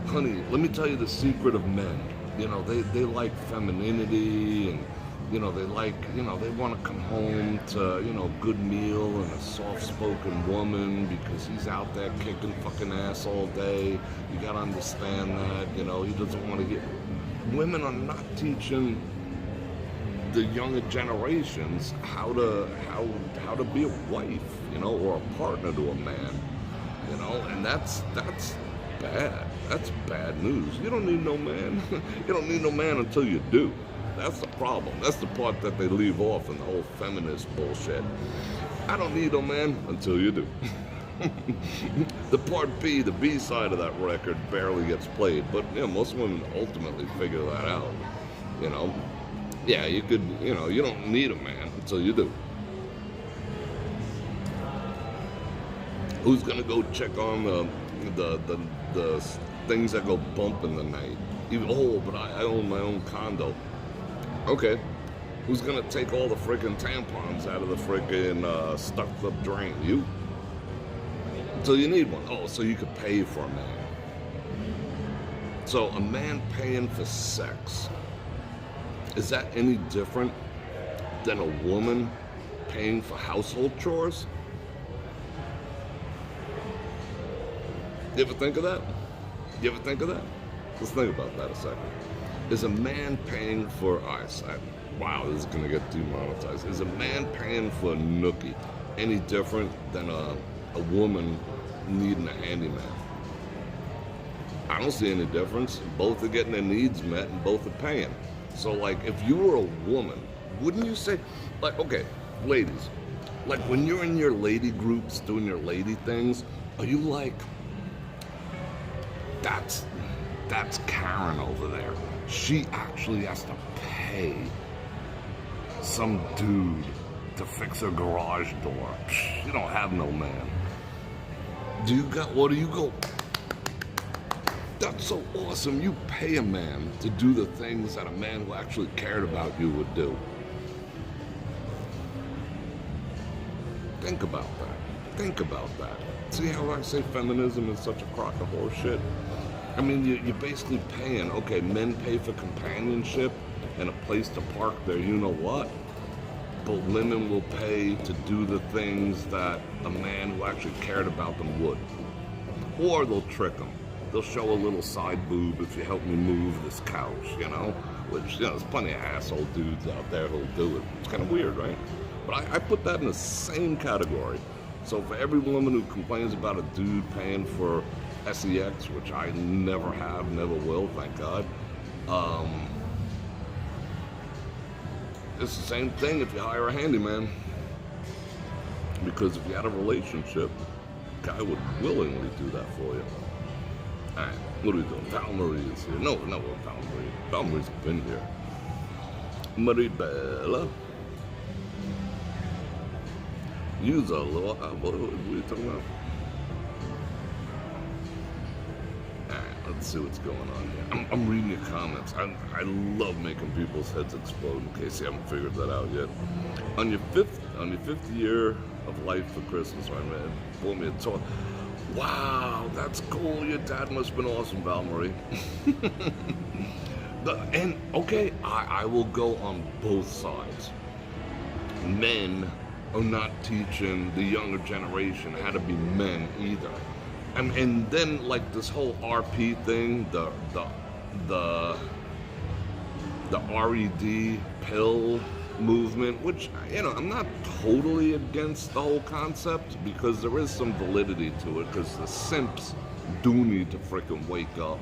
honey, let me tell you the secret of men. You know, they like femininity and You know, they like, you know, they want to come home to, you know, a good meal and a soft-spoken woman because he's out there kicking fucking ass all day. You gotta understand that, you know, he doesn't want to get... Women are not teaching the younger generations how to be a wife, you know, or a partner to a man, you know, and that's bad. That's bad news. You don't need no man. You don't need no man until you do. That's the problem. That's the part that they leave off in the whole feminist bullshit. I don't need no man until you do. The part B, the B side of that record barely gets played, but you know, most women ultimately figure that out, you know. Yeah, you could, you know, you don't need a man until you do. Who's gonna go check on the things that go bump in the night? Even, oh, but I own my own condo. Okay, who's gonna take all the freaking tampons out of the freaking stuck up drain? You. So you need one. Oh, so you could pay for a man. So a man paying for sex, is that any different than a woman paying for household chores? You ever think of that? You ever think of that? Let's think about that a second. Is a man paying for, wow, this is gonna get demonetized. Is a man paying for a nookie any different than a woman needing a handyman? I don't see any difference. Both are getting their needs met and both are paying. So like, if you were a woman, wouldn't you say, like, okay, ladies, like when you're in your lady groups doing your lady things, are you like, that's Karen over there. She actually has to pay some dude to fix her garage door. You don't have no man. Do you go, that's so awesome. You pay a man to do the things that a man who actually cared about you would do. Think about that. Think about that. See how I say feminism is such a crock of horse shit? I mean, you're basically paying, okay, men pay for companionship and a place to park their you-know-what, but women will pay to do the things that a man who actually cared about them would. Or they'll trick them. They'll show a little side boob if you help me move this couch, you know? Which, you know, there's plenty of asshole dudes out there who'll do it. It's kind of weird, right? But I put that in the same category. So for every woman who complains about a dude paying for sex, which I never have, never will, thank God. It's the same thing if you hire a handyman. Because if you had a relationship, a guy would willingly do that for you. Alright, what are we doing? Val Marie is here. No, Val Marie. Val Marie's been here. Maribella. Use a little. What are you talking about? Let's see what's going on here. I'm reading your comments. I love making people's heads explode, in case you haven't figured that out yet. On your fifth year of life for Christmas, my man, bought me a toy. Wow, that's cool. Your dad must have been awesome, Val Marie. And okay, I will go on both sides. Men are not teaching the younger generation how to be men either. And then like this whole RP thing, the RED pill movement, which, you know, I'm not totally against the whole concept because there is some validity to it because the simps do need to freaking wake up.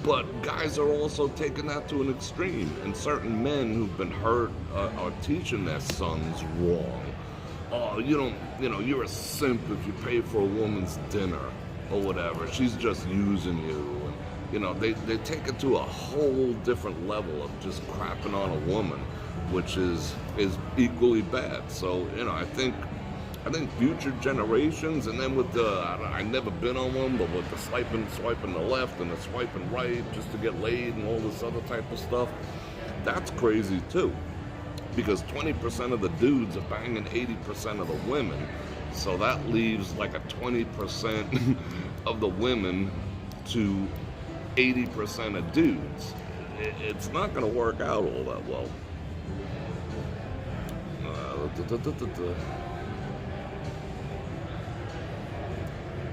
But guys are also taking that to an extreme, and certain men who've been hurt are teaching their sons wrong. Oh, you're a simp if you pay for a woman's dinner or whatever. She's just using you. And, you know, they take it to a whole different level of just crapping on a woman, which is equally bad. So, you know, I think future generations, and then with I've never been on one, but with the swiping the left and the swiping right just to get laid and all this other type of stuff, that's crazy too. Because 20% of the dudes are banging 80% of the women. So that leaves like a 20% of the women to 80% of dudes. it's not going to work out all that well.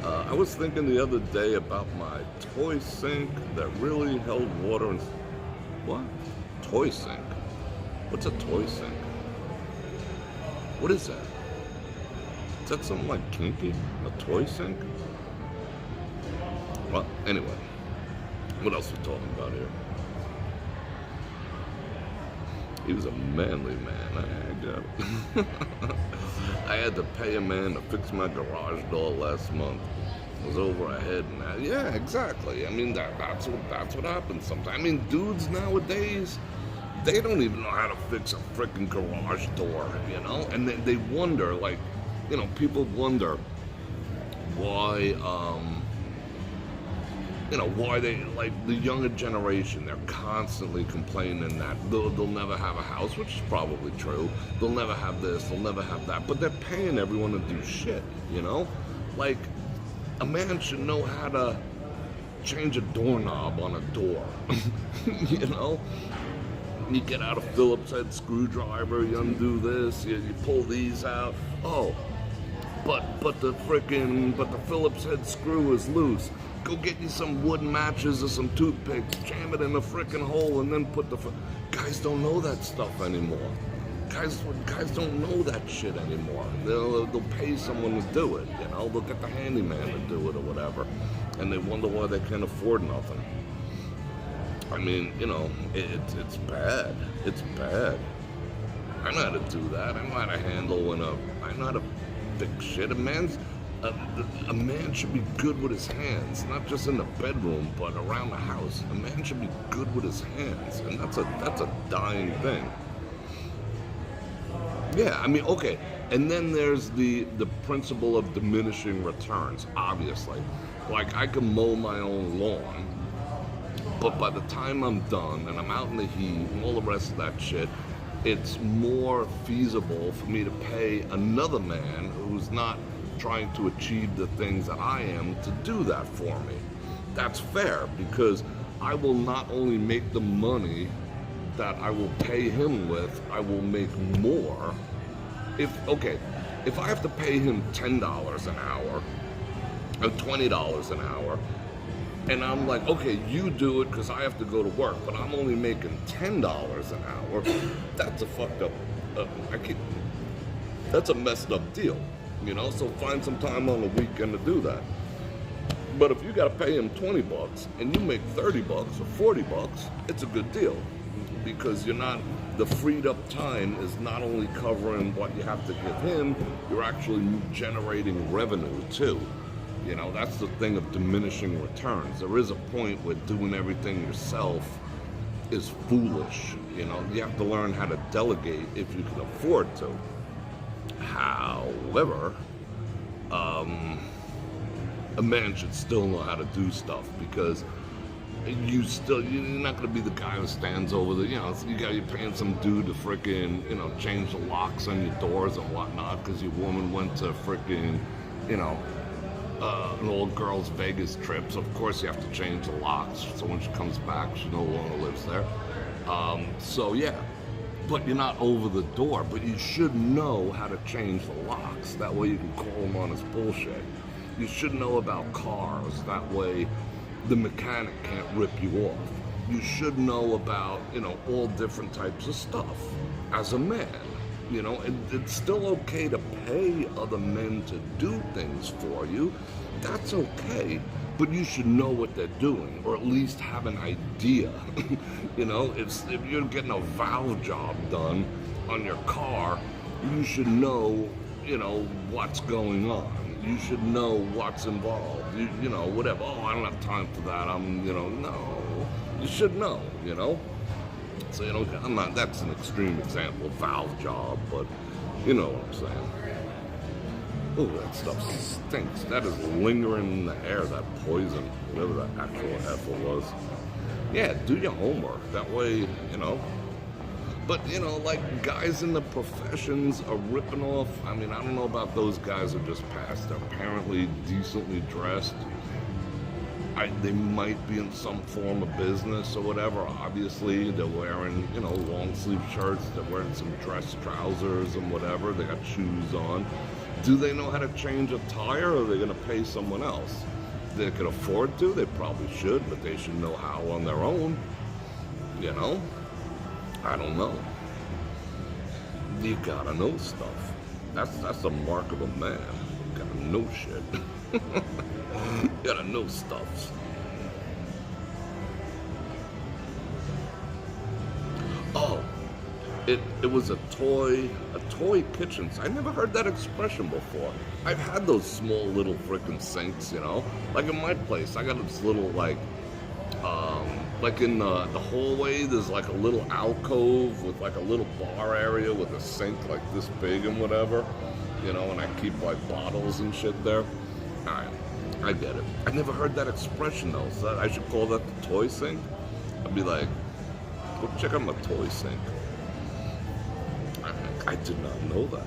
I was thinking the other day about my toy sink that really held water and... What? Toy sink? What's a toy sink? What is that? Is that something like kinky? A toy sink? Well, anyway. What else are we talking about here? He was a manly man. I got it. I had to pay a man to fix my garage door last month. It was over a head. And yeah, exactly. I mean, that's what happens sometimes. I mean, dudes nowadays, they don't even know how to fix a freaking garage door, you know? And they wonder, like, you know, people wonder why, you know, why they, like, the younger generation, they're constantly complaining that they'll never have a house, which is probably true. They'll never have this, they'll never have that, but they're paying everyone to do shit, you know? Like, a man should know how to change a doorknob on a door, you know? You get out a Phillips head screwdriver, you undo this, you pull these out. Oh, but the Phillips head screw is loose. Go get you some wooden matches or some toothpicks, jam it in the frickin' hole, and then put the... Guys don't know that stuff anymore. Guys don't know that shit anymore. They'll pay someone to do it, you know? They'll get the handyman to do it or whatever. And they wonder why they can't afford nothing. I mean, you know, it's bad. It's bad. I know how to do that. I know how to handle I know how to fix shit. A man should be good with his hands, not just in the bedroom, but around the house. A man should be good with his hands, and that's a dying thing. Yeah, I mean, okay. And then there's the principle of diminishing returns, obviously. Like, I can mow my own lawn, but by the time I'm done and I'm out in the heat and all the rest of that shit, it's more feasible for me to pay another man who's not trying to achieve the things that I am to do that for me. That's fair, because I will not only make the money that I will pay him with, I will make more. If I have to pay him $10 an hour or $20 an hour, and I'm like, okay, you do it because I have to go to work, but I'm only making $10 an hour, that's a fucked up, that's a messed up deal, you know? So find some time on the weekend to do that. But if you gotta pay him $20 and you make $30 or $40, it's a good deal, because the freed up time is not only covering what you have to give him, you're actually generating revenue too. You know, that's the thing of diminishing returns. There is a point where doing everything yourself is foolish. You know, you have to learn how to delegate if you can afford to. However, a man should still know how to do stuff, because you're not going to be the guy who stands over the, you know, you're paying some dude to frickin', you know, change the locks on your doors and whatnot because your woman went to frickin', you know, an old girl's Vegas trip, so of course you have to change the locks, so when she comes back she no longer lives there. So yeah, but you're not over the door, but you should know how to change the locks, that way you can call him on his bullshit. You should know about cars, that way the mechanic can't rip you off. You should know about, you know, all different types of stuff as a man. You know, and it's still okay to pay other men to do things for you. That's okay, but you should know what they're doing, or at least have an idea. You know, if you're getting a valve job done on your car, you should know, you know, what's going on. You should know what's involved. You know, whatever. Oh, I don't have time for that. No. You should know, you know. So, you know, that's an extreme example, valve job, but you know what I'm saying. Oh, that stuff stinks. That is lingering in the air, that poison, whatever that actual heifer was. Yeah, do your homework. That way, you know. But, you know, like, guys in the professions are ripping off. I mean, I don't know about those guys who just passed. They're apparently decently dressed. They might be in some form of business or whatever. Obviously, they're wearing, long sleeve shirts. They're wearing some dress trousers and whatever. They got shoes on. Do they know how to change a tire, or are they going to pay someone else? They could afford to. They probably should, but they should know how on their own. I don't know. You gotta know stuff. That's the mark of a man. You gotta know shit. You gotta know stuff. Oh, it was a toy kitchen. I never heard that expression before. I've had those small little frickin' sinks, like in my place. I got this little like in the hallway, there's like a little alcove with like a little bar area with a sink like this big and whatever, and I keep like bottles and shit there. Alright, I get it. I never heard that expression though, so I should call that the toy sink? I'd be like, go check out my toy sink. I did not know that.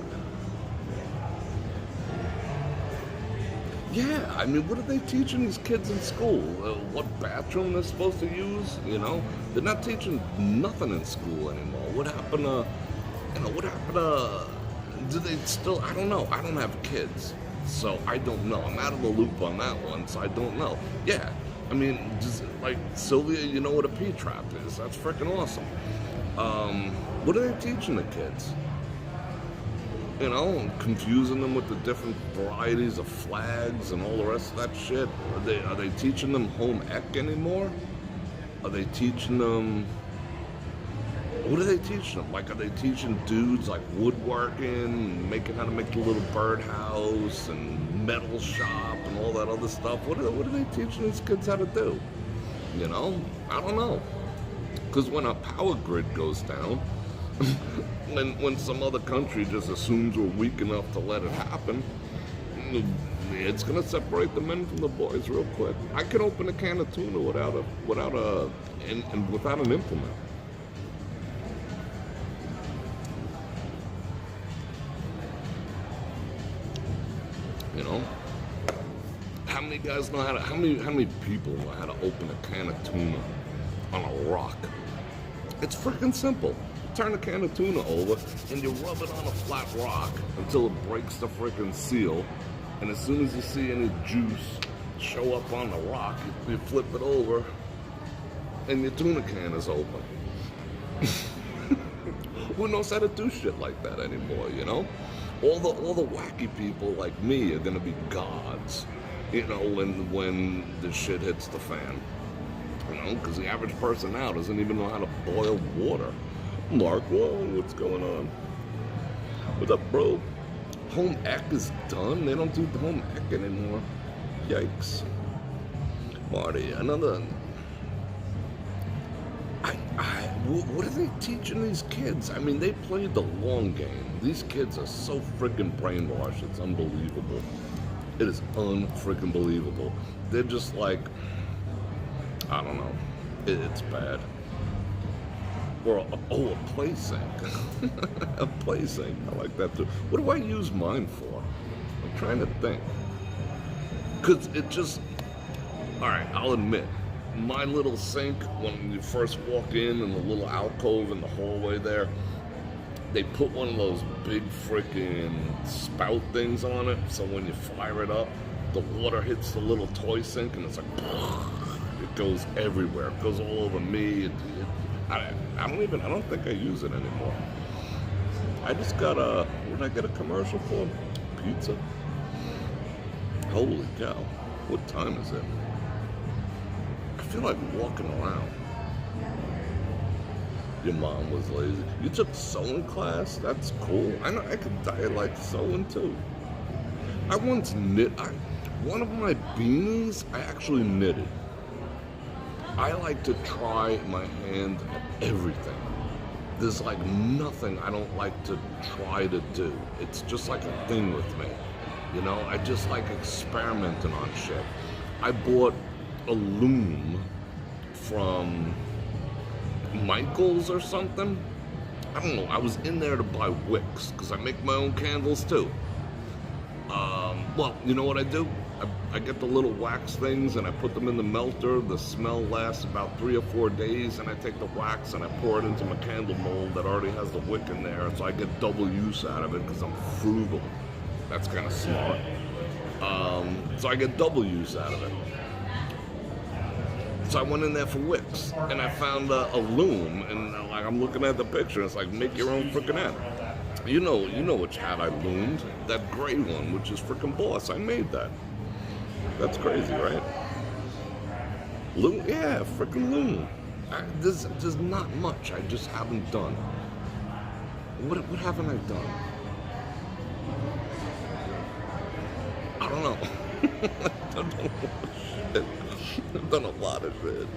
Yeah, I mean, what are they teaching these kids in school? What bathroom they're supposed to use? They're not teaching nothing in school anymore. What happened to, do they still, I don't know. I don't have kids, so I don't know. I'm out of the loop on that one, so I don't know. Yeah, I mean, like, Sylvia, you know what a P-trap is. That's freaking awesome. What are they teaching the kids? Confusing them with the different varieties of flags and all the rest of that shit. Are they teaching them home ec anymore? Are they teaching them? What are they teaching them? Like, are they teaching dudes like woodworking, how to make the little birdhouse and metal shop and all that other stuff? What are they teaching these kids how to do? I don't know. Because when a power grid goes down, when some other country just assumes we're weak enough to let it happen, it's gonna separate the men from the boys real quick. I can open a can of tuna without an implement. How many guys know how many people know how to open a can of tuna on a rock? It's freaking simple. Turn a can of tuna over and you rub it on a flat rock until it breaks the freaking seal, and as soon as you see any juice show up on the rock, you flip it over and your tuna can is open. Who knows how to do shit like that anymore, All the wacky people like me are gonna be gods, when the shit hits the fan. Because the average person now doesn't even know how to boil water. Mark, whoa, what's going on? What's up, bro? Home ec is done? They don't do home ec anymore. Yikes. Marty, another... what are they teaching these kids? I mean, they played the long game. These kids are so freaking brainwashed, it's unbelievable. It is unfreaking believable. They're just like... I don't know. It's bad. Or a play sink. A play sink. I like that too. What do I use mine for? I'm trying to think. Because it just... Alright, I'll admit. My little sink, when you first walk in the little alcove in the hallway there, they put one of those big freaking spout things on it, so when you fire it up, the water hits the little toy sink and it's like... It goes everywhere. It goes all over me. I don't think I use it anymore. I just got what did I get a commercial for? Pizza? Holy cow. What time is it? I feel like walking around. Your mom was lazy. You took sewing class? That's cool. I know I like sewing too. I once knit, one of my beanies, I actually knitted. I like to try my hand at everything. There's like nothing I don't like to try to do. It's just like a thing with me. I just like experimenting on shit. I bought a loom from Michael's or something. I don't know. I was in there to buy wicks because I make my own candles too. Well, you know what I do? I get the little wax things and I put them in the melter. The smell lasts about 3 or 4 days, and I take the wax and I pour it into my candle mold that already has the wick in there, so I get double use out of it because I'm frugal. That's kind of smart. So I get double use out of it. So I went in there for wicks, and I found a loom, and like I'm looking at the picture, it's like, make your own freaking hat. You know which hat I loomed? That gray one, which is freaking boss. I made that. That's crazy, right? Loom, yeah, freaking loom. There's not much I just haven't done. What haven't I done? I don't know. I've done a lot of shit.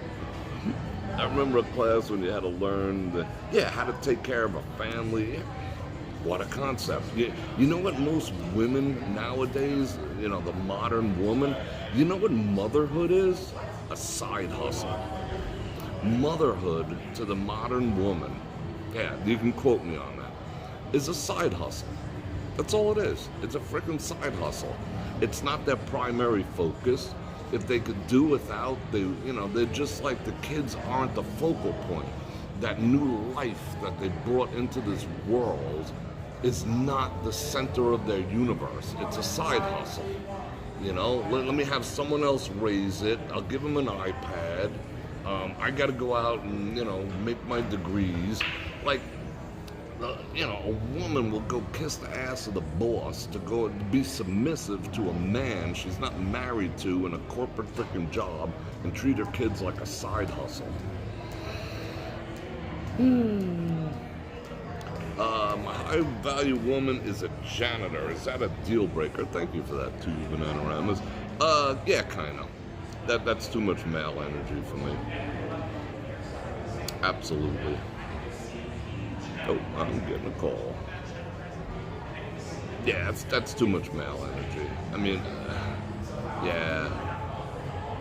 I remember a class when you had to learn how to take care of a family. What a concept. You know what most women nowadays, the modern woman, you know what motherhood is? A side hustle. Motherhood to the modern woman, yeah, you can quote me on that, is a side hustle. That's all it is. It's a freaking side hustle. It's not their primary focus. If they could do without, they're just like the kids aren't the focal point. That new life that they brought into this world is not the center of their universe. It's a side hustle. Let me have someone else raise it. I'll give them an iPad. I got to go out and, make my degrees. Like, a woman will go kiss the ass of the boss to go be submissive to a man she's not married to in a corporate freaking job and treat her kids like a side hustle. High value woman is a janitor. Is that a deal breaker? Thank you for that, 2 Bananaramas. Yeah, kind of. That's too much male energy for me. Absolutely. Oh, I'm getting a call. Yeah, that's too much male energy. I mean, yeah.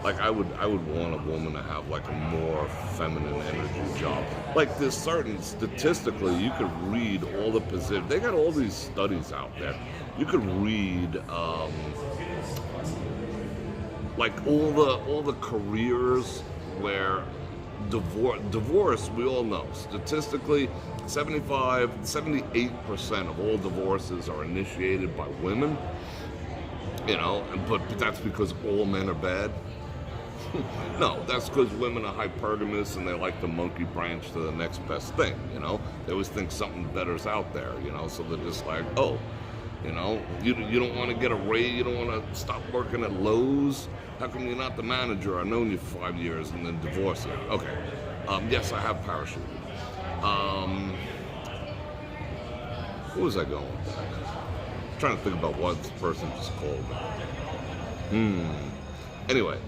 Like I would want a woman to have like a more feminine energy job. Like there's certain, statistically, you could read all the positions. They got all these studies out there. You could read like all the careers where divorce, we all know, statistically, 78% of all divorces are initiated by women. But that's because all men are bad. No, that's because women are hypergamous and they like to monkey branch to the next best thing, They always think something better's out there, so they're just like, oh, you don't want to get a raise, you don't want to stop working at Lowe's. How come you're not the manager? I've known you for 5 years and then divorce you. Okay. Yes, I have parachuted. Where was I going with that? I'm trying to think about what this person just called me. Anyway.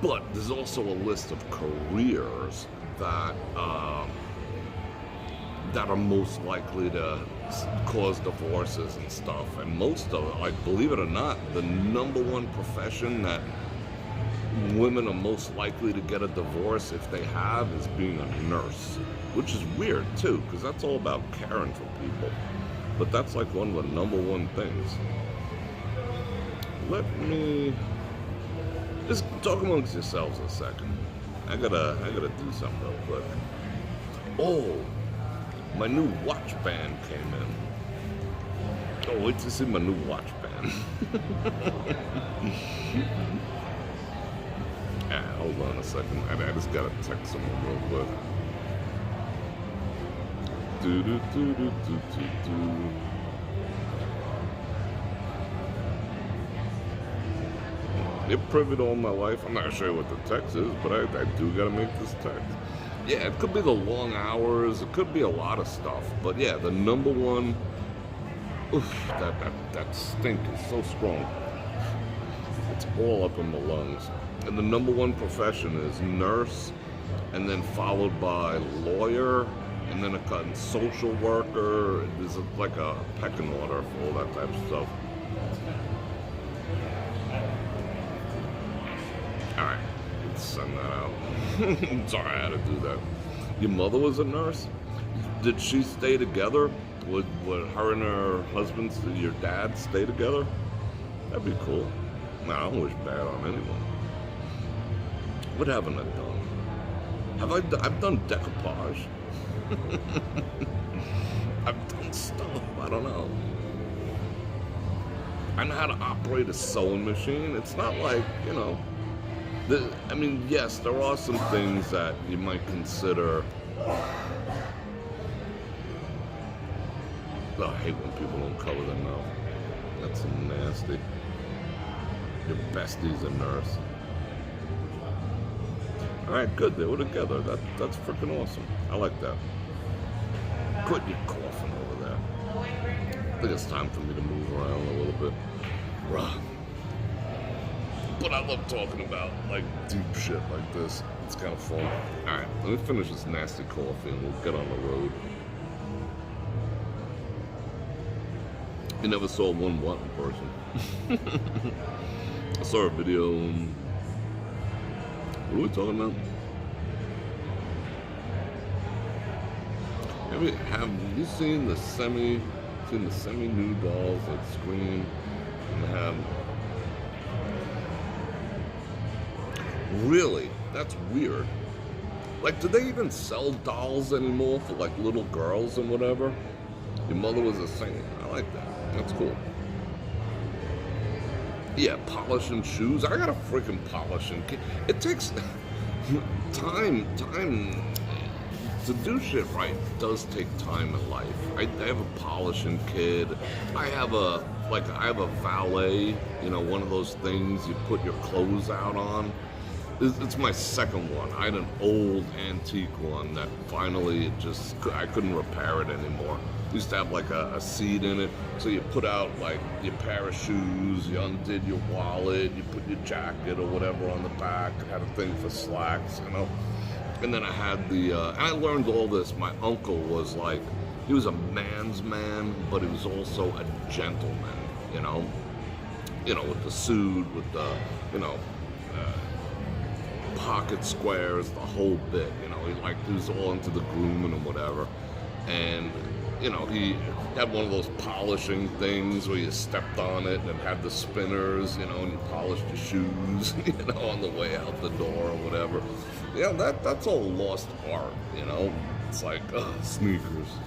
But there's also a list of careers that are most likely to cause divorces and stuff. And most of it, like, believe it or not, the number one profession that women are most likely to get a divorce if they have is being a nurse, which is weird too, because that's all about caring for people. But that's like one of the number one things. Let me just talk amongst yourselves a second. I gotta do something real quick. Oh, my new watch band came in. Oh, wait to see my new watch band. Hold on a second. I just gotta text someone real quick. They're privy to all my life. I'm not sure what the text is, but I do gotta make this text. Yeah, it could be the long hours. It could be a lot of stuff. But yeah, the number one. Oof, that stink is so strong. It's all up in my lungs. And the number one profession is nurse, and then followed by lawyer, and then a social worker. There's like a pecking order for all that type of stuff. Alright, let's send that out. Sorry I had to do that. Your mother was a nurse? Did she stay together? Would her and her husband, your dad, stay together? That'd be cool. Nah, I don't wish bad on anyone. What haven't I done? I've done decoupage. I've done stuff. I don't know. I know how to operate a sewing machine. It's not like, you know, I mean, yes, there are some things that you might consider. Oh, I hate when people don't cover their mouth. That's nasty. Your bestie's a nurse. All right, good. They were together. That's freaking awesome. I like that. Quit your coughing over there. I think it's time for me to move around a little bit. Bruh. But I love talking about like deep shit like this. It's kind of fun. All right, let me finish this nasty coffee and we'll get on the road. You never saw one what in person? I saw a video. What are we talking about? Have you seen the semi-nude dolls that scream and have? Really? That's weird. Like, do they even sell dolls anymore for like little girls and whatever? Your mother was a singer. I like that. That's cool. Yeah, polishing shoes. I got a freaking polishing kit. It takes time to do shit right. Does take time in life. I have a polishing kit. I have a valet. You know, one of those things you put your clothes out on. It's my second one. I had an old antique one that finally I couldn't repair it anymore. It used to have like a seat in it, so you put out like your pair of shoes, you undid your wallet, you put your jacket or whatever on the back. It had a thing for slacks, you know. And then I had and I learned all this. My uncle was like, he was a man's man, but he was also a gentleman, you know. You know, with the suit, with the, you know, pocket squares, the whole bit, you know. He was all into the grooming and whatever. And, you know, he had one of those polishing things where you stepped on it and it had the spinners, you know, and you polished your shoes, you know, on the way out the door or whatever. Yeah, that's all lost art, you know. It's like, sneakers.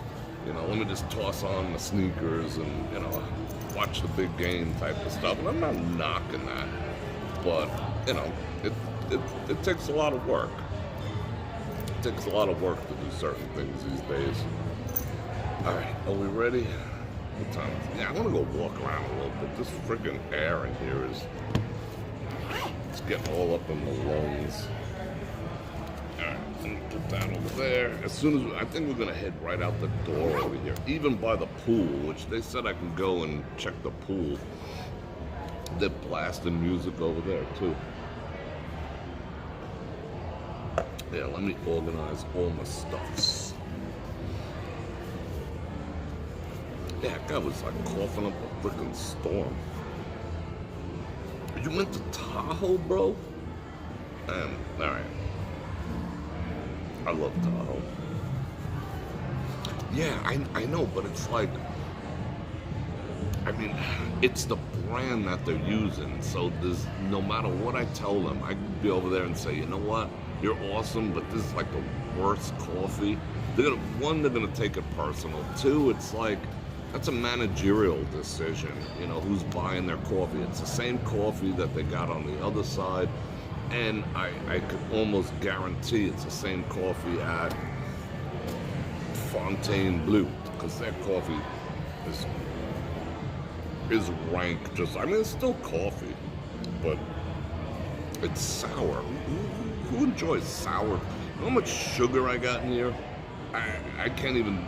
You know, let me just toss on the sneakers and, you know, watch the big game type of stuff. And I'm not knocking that, but, you know, it takes a lot of work. It takes a lot of work to do certain things these days. All right, are we ready? What time is it? Yeah, I want to go walk around a little bit. This freaking air in here it's getting all up in the lungs. All right, let me put that over there. As soon as I think we're gonna head right out the door over here, even by the pool, which they said I can go and check the pool. They're blasting music over there too. Yeah, let me organize all my stuffs. Yeah, that guy was like coughing up a freaking storm. You went to Tahoe, bro? Man, alright. I love Tahoe. Yeah, I know, but it's like, I mean, it's the brand that they're using. So there's, no matter what I tell them, I could be over there and say, you know what? You're awesome, but this is like the worst coffee. They're gonna take it personal. Two, it's like, that's a managerial decision, you know, who's buying their coffee. It's the same coffee that they got on the other side, and I could almost guarantee it's the same coffee at Fontainebleau, because their coffee is rank. Just, I mean, it's still coffee, but it's sour. Who enjoys sour? You know how much sugar I got in here? I can't even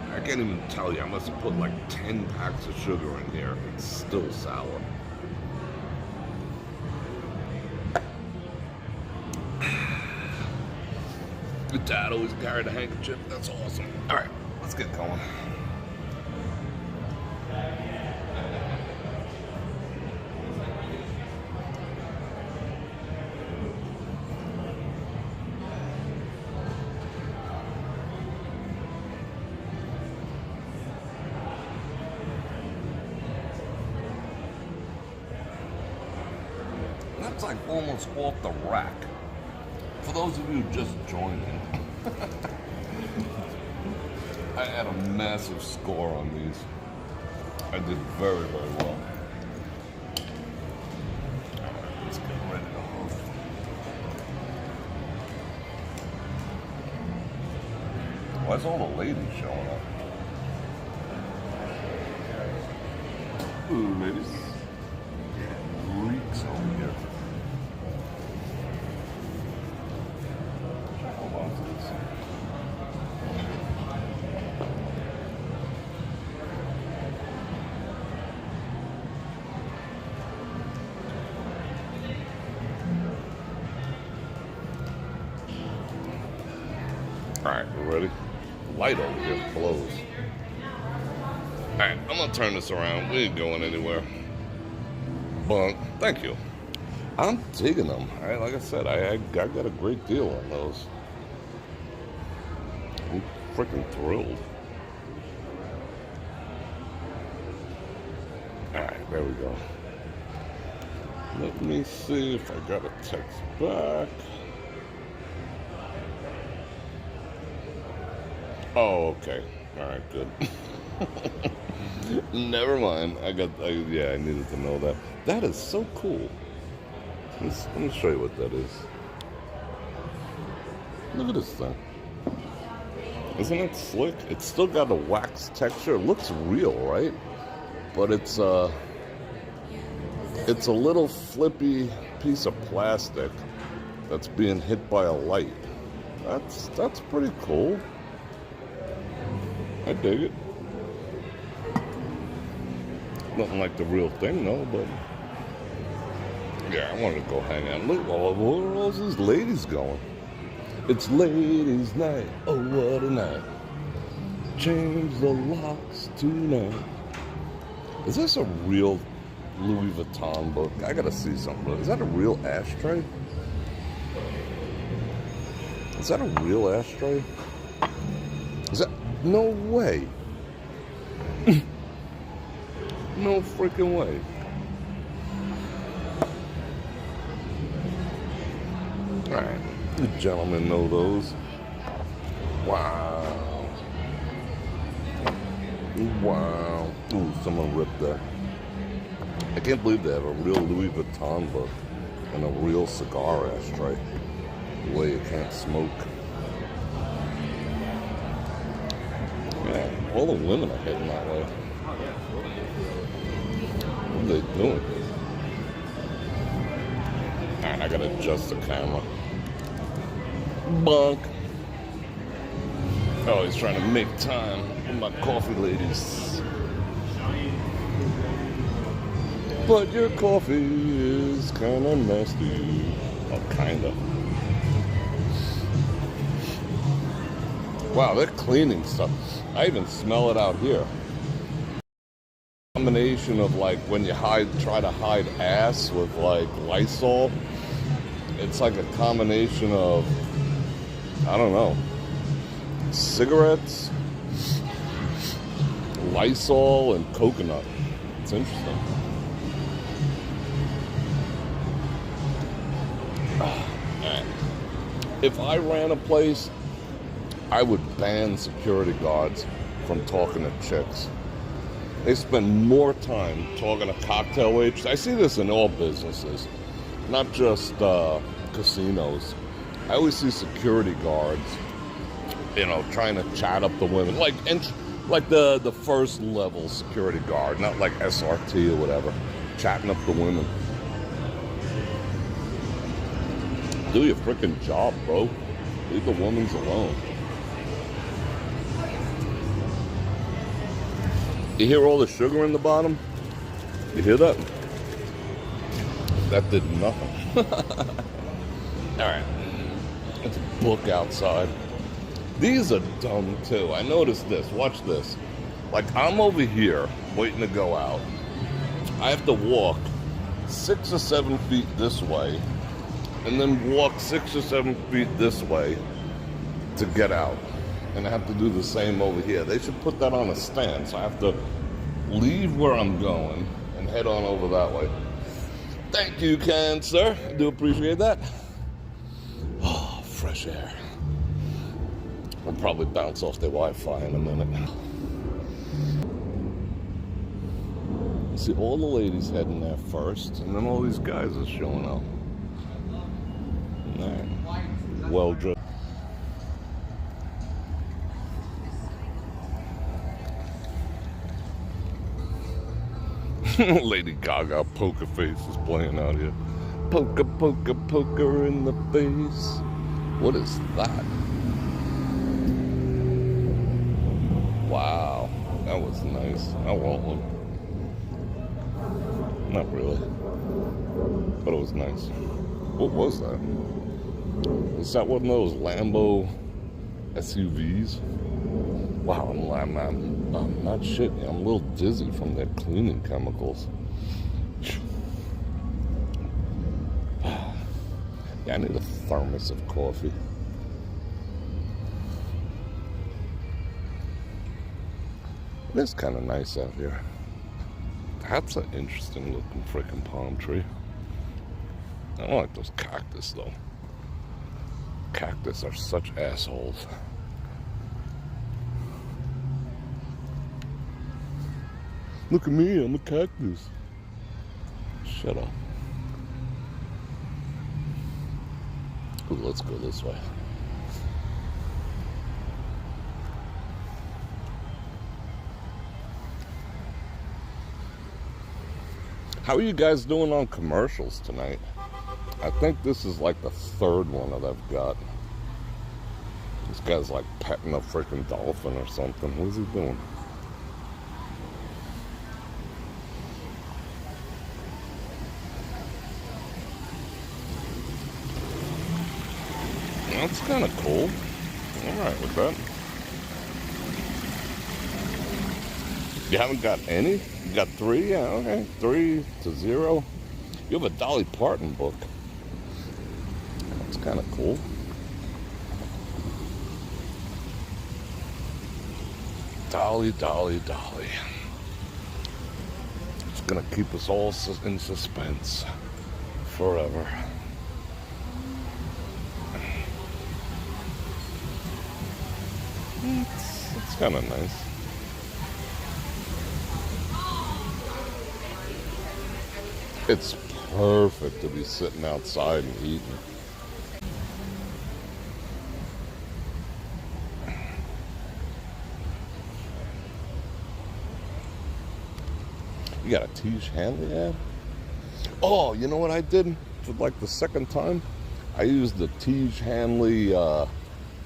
tell you. I must have put like 10 packs of sugar in here. It's still sour. Your dad always carried a handkerchief. That's awesome. All right, let's get going. like almost off the rack. For those of you just joining, I had a massive score on these. I did very, very well. Alright, let's get ready to hoof. Why's all the ladies showing up? Ooh, ladies. Freaks over here. Hold on to this. Alright, we're ready? The light over here blows. Alright, I'm gonna turn this around. We ain't going anywhere. Bunk. Thank you. I'm digging them. Alright, like I said, I got a great deal on those. I'm freaking thrilled. Alright, there we go. Let me see if I got a text back. Oh, okay. Alright, good. Never mind. Yeah, I needed to know that. That is so cool. Let me show you what that is. Look at this thing. Isn't it slick? It's still got a wax texture. It looks real, right? But it's a little flippy piece of plastic that's being hit by a light. That's pretty cool. I dig it. Nothing like the real thing, though, but yeah, I wanted to go hang out. Look, where are all these ladies going? It's ladies' night. Oh, what a night. Change the locks tonight. Is this a real Louis Vuitton book? I gotta see something. Is that a real ashtray? Is that a real ashtray? Is that... No way. No freaking way. Alright. You gentlemen know those. Wow. Wow. Ooh, someone ripped that. I can't believe they have a real Louis Vuitton book and a real cigar ashtray. The way you can't smoke. Yeah, all the women are heading that way. What are they doing? Alright, I gotta adjust the camera. Bunk. Oh, he's trying to make time with my coffee ladies. But your coffee is kinda nasty. Oh, kinda. Wow, they're cleaning stuff. I even smell it out here. Combination of like when you try to hide ass with like Lysol. It's like a combination of, I don't know, cigarettes, Lysol, and coconut. It's interesting. Right. If I ran a place, I would ban security guards from talking to chicks. They spend more time talking to cocktail waitresses. I see this in all businesses, not just casinos. I always see security guards, trying to chat up the women, like the first level security guard, not like SRT or whatever, chatting up the women. Do your freaking job, bro. Leave the women's alone. You hear all the sugar in the bottom? You hear that? That did nothing. Alright. It's a book outside. These are dumb too. I noticed this. Watch this. Like, I'm over here waiting to go out. I have to walk 6 or 7 feet this way and then walk 6 or 7 feet this way to get out. And I have to do the same over here. They should put that on a stand. So I have to leave where I'm going and head on over that way. Thank you, kind sir. I do appreciate that. Oh, fresh air. I'll probably bounce off the Wi-Fi in a minute. See, all the ladies heading there first, and then all these guys are showing up. Right. Well dressed. Lady Gaga poker face is playing out here. Poker, poker, poker in the face. What is that? Wow, that was nice. I want one. Not really, but it was nice. What was that? Is that one of those Lambo SUVs? Wow, I'm not shitting. I'm a little dizzy from their cleaning chemicals. Yeah, I need a thermos of coffee. It is kind of nice out here. That's an interesting looking freaking palm tree. I don't like those cactus though. Cactus are such assholes. Look at me, I'm a cactus. Shut up. Ooh, let's go this way. How are you guys doing on commercials tonight? I think this is like the third one that I've got. This guy's like petting a freaking dolphin or something. What is he doing? That's kind of cool. All right with that. You haven't got any? You got 3? Yeah, okay. 3-0. You have a Dolly Parton book. That's kind of cool. Dolly, Dolly, Dolly. It's gonna keep us all in suspense forever. It's kind of nice. It's perfect to be sitting outside and eating. You got a Tiege Hanley ad? Oh, you know what I did for like the second time? I used the Tiege Hanley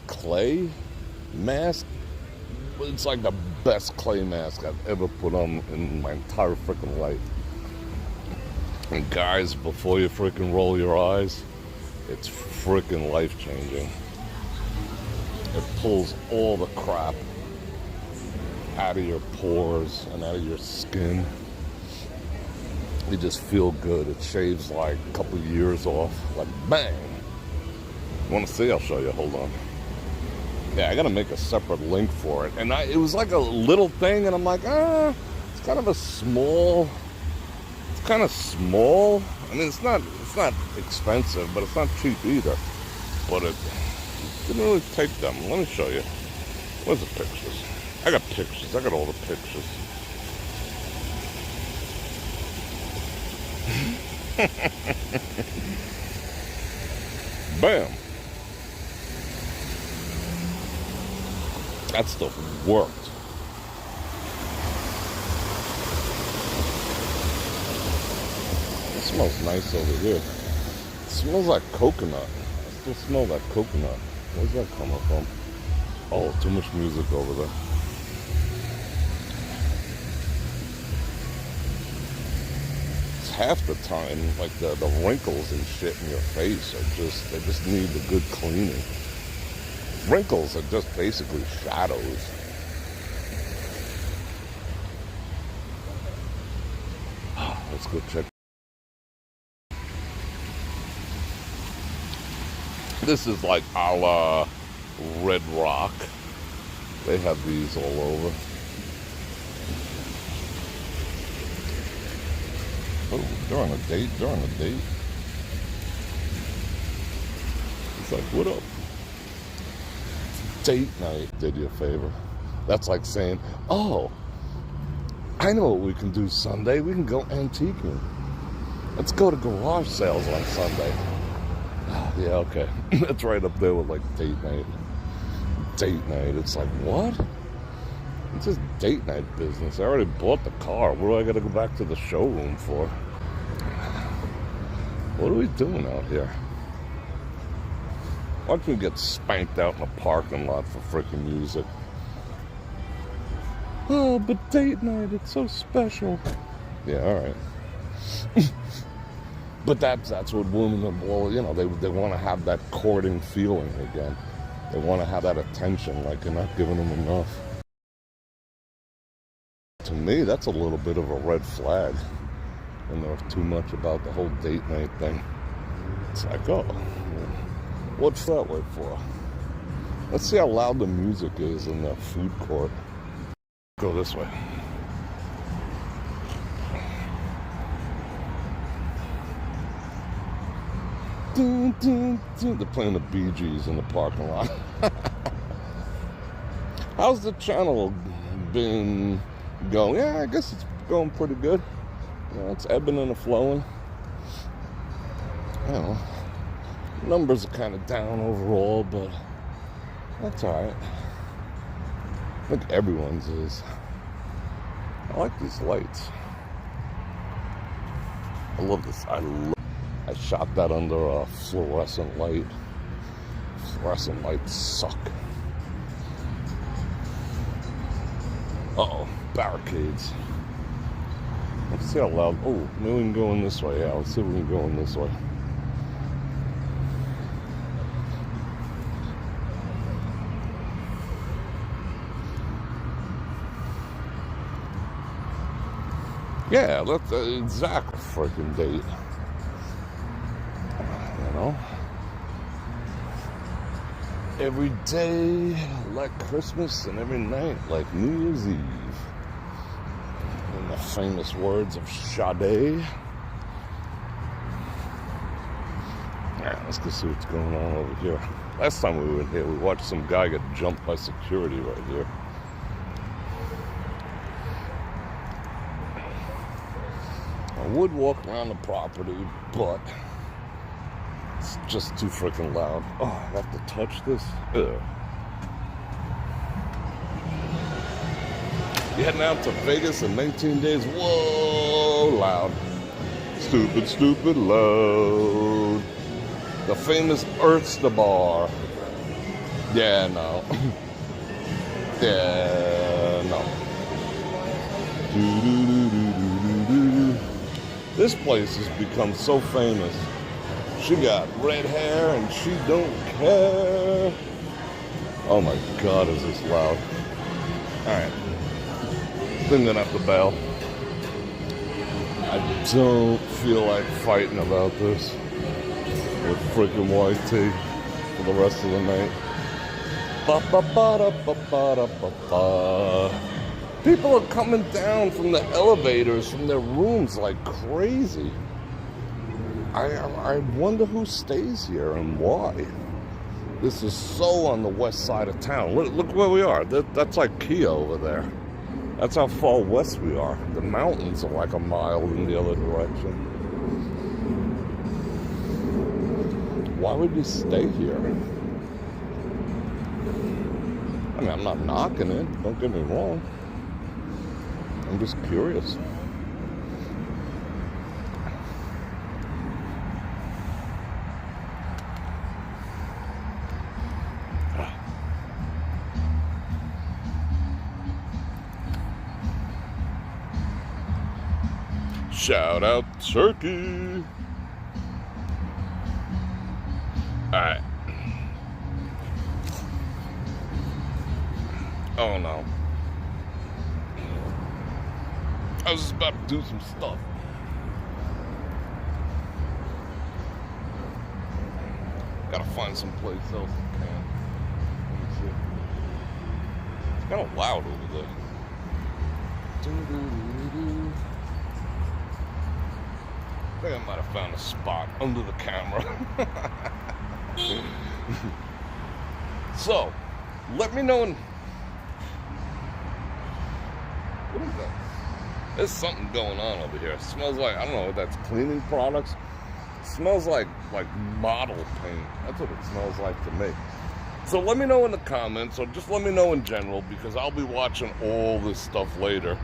clay mask. It's like the best clay mask I've ever put on in my entire freaking life. And guys, before you freaking roll your eyes, it's freaking life-changing. It pulls all the crap out of your pores and out of your skin. You just feel good. It shaves like a couple years off. Like bang. Want to see? I'll show you. Hold on. Yeah, I gotta make a separate link for it. And it was like a little thing, and I'm like, it's kind of a small. It's kind of small. I mean, it's not expensive, but it's not cheap either. But it didn't really take them. Let me show you. Where's the pictures? I got pictures. I got all the pictures. Bam. That stuff worked. It smells nice over here. It smells like coconut. I still smell that coconut. Where's that coming from? Oh, too much music over there. It's half the time, like the wrinkles and shit in your face they just need a good cleaning. Wrinkles are just basically shadows. Let's go check. This is like a la Red Rock. They have these all over. Oh, they're on a date. They're on a date. It's like, what up? Date night. Did you a favor. That's like saying, oh, I know what we can do Sunday. We can go antiquing. Let's go to garage sales on Sunday. Yeah, okay. That's right up there with like date night. Date night. It's like, what? It's just date night business. I already bought the car. What do I got to go back to the showroom for? What are we doing out here? Why don't we get spanked out in a parking lot for freaking music? Oh, but date night, it's so special. Yeah, all right. But that's what women, well, you know, they want to have that courting feeling again. They want to have that attention, like you're not giving them enough. To me, that's a little bit of a red flag when there's too much about the whole date night thing. It's like, oh, what's that way for? Let's see how loud the music is in the food court. Go this way. Dun, dun, dun. They're playing the Bee Gees in the parking lot. How's the channel been going? Yeah, I guess it's going pretty good. You know, it's ebbing and flowing. You know, numbers are kind of down overall, but that's all right. I think everyone's is. I like these lights. I love this. I shot that under a fluorescent light. Fluorescent lights suck. Uh-oh, barricades. Let's see how loud. Oh, maybe we can go in this way. Yeah, let's see if we can go in this way. Yeah, that's the exact freaking date. You know? Every day like Christmas and every night like New Year's Eve. In the famous words of Sade. Yeah, let's go see what's going on over here. Last time we were in here, we watched some guy get jumped by security right here. I would walk around the property, but it's just too freaking loud. Oh, I have to touch this? Ugh. You heading out to Vegas in 19 days? Whoa, loud. Stupid, stupid loud. The famous Earth's bar. Yeah, no. Yeah, no. Do-do-do-do-do-do-do. This place has become so famous. She got red hair and she don't care. Oh my God, is this loud. Alright. I'm gonna have to bail. I don't feel like fighting about this with freaking white tea for the rest of the night. Ba-ba-ba-da-ba-ba-da-ba-ba. People are coming down from the elevators, from their rooms like crazy. I wonder who stays here and why. This is so on the west side of town. Look where we are. That's like Kia over there. That's how far west we are. The mountains are like a mile in the other direction. Why would you stay here? I mean, I'm not knocking it. Don't get me wrong. I'm just curious. Shout out Turkey. Alright. Oh no. I was just about to do some stuff. Gotta find some place else I can. Let me see. It's kind of loud over there. think I might have found a spot under the camera. So, let me know in... What is that? There's something going on over here. It smells like, I don't know if that's cleaning products. It smells like model paint. That's what it smells like to me. So let me know in the comments, or just let me know in general, because I'll be watching all this stuff later.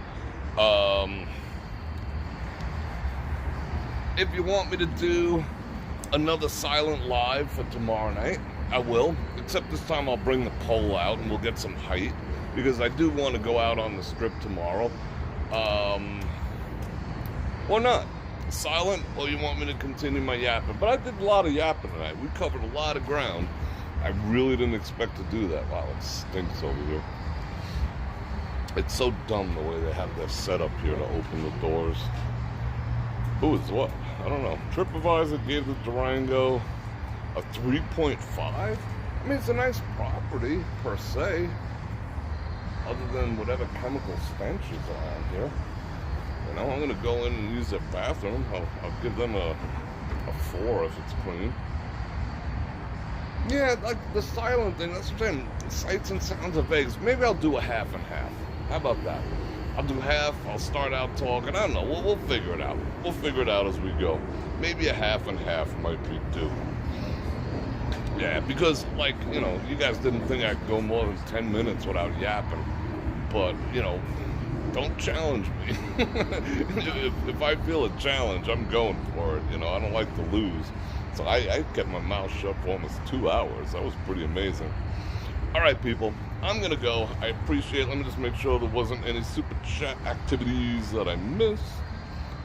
If you want me to do another silent live for tomorrow night, I will. Except this time I'll bring the pole out and we'll get some height, because I do want to go out on the strip tomorrow. Or not. Silent, or you want me to continue my yapping? But I did a lot of yapping tonight. We covered a lot of ground. I really didn't expect to do that. Wow, it stinks over here. It's so dumb the way they have their setup here to open the doors. Who is what? I don't know. TripAdvisor gave the Durango a 3.5. I mean, it's a nice property, per se. Other than whatever chemical stench is around here. You know, I'm going to go in and use their bathroom. I'll give them a 4 if it's clean. Yeah, like the silent thing, that's what I'm saying. Sights and sounds of Vegas. Maybe I'll do a half and half. How about that? I'll do half, I'll start out talking. I don't know, we'll figure it out. We'll figure it out as we go. Maybe a half and half might be due. Yeah, because, like, you know, you guys didn't think I'd go more than 10 minutes without yapping. But, you know, don't challenge me. if I feel a challenge, I'm going for it. You know, I don't like to lose. So I kept my mouth shut for almost 2 hours. That was pretty amazing. All right, people, I'm going to go. I appreciate it. Let me just make sure there wasn't any super chat activities that I missed.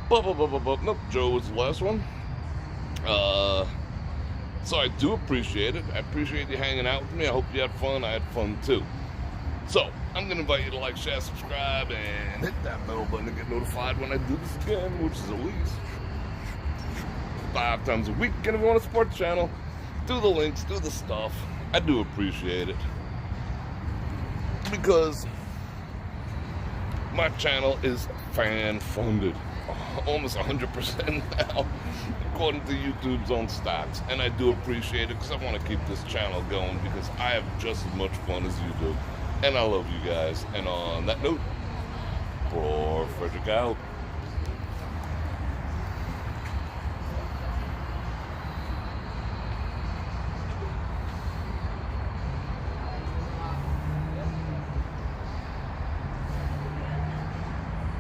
Nope, Joe was the last one. So I do appreciate it. I appreciate you hanging out with me. I hope you had fun. I had fun, too. So, I'm going to invite you to like, share, subscribe, and hit that bell button to get notified when I do this again, which is at least 5 times a week. And if you want to support the channel, do the links, do the stuff. I do appreciate it. Because my channel is fan-funded. Almost 100% now, according to YouTube's own stats. And I do appreciate it because I want to keep this channel going because I have just as much fun as you do. And I love you guys. And on that note, Bror Fredrik out.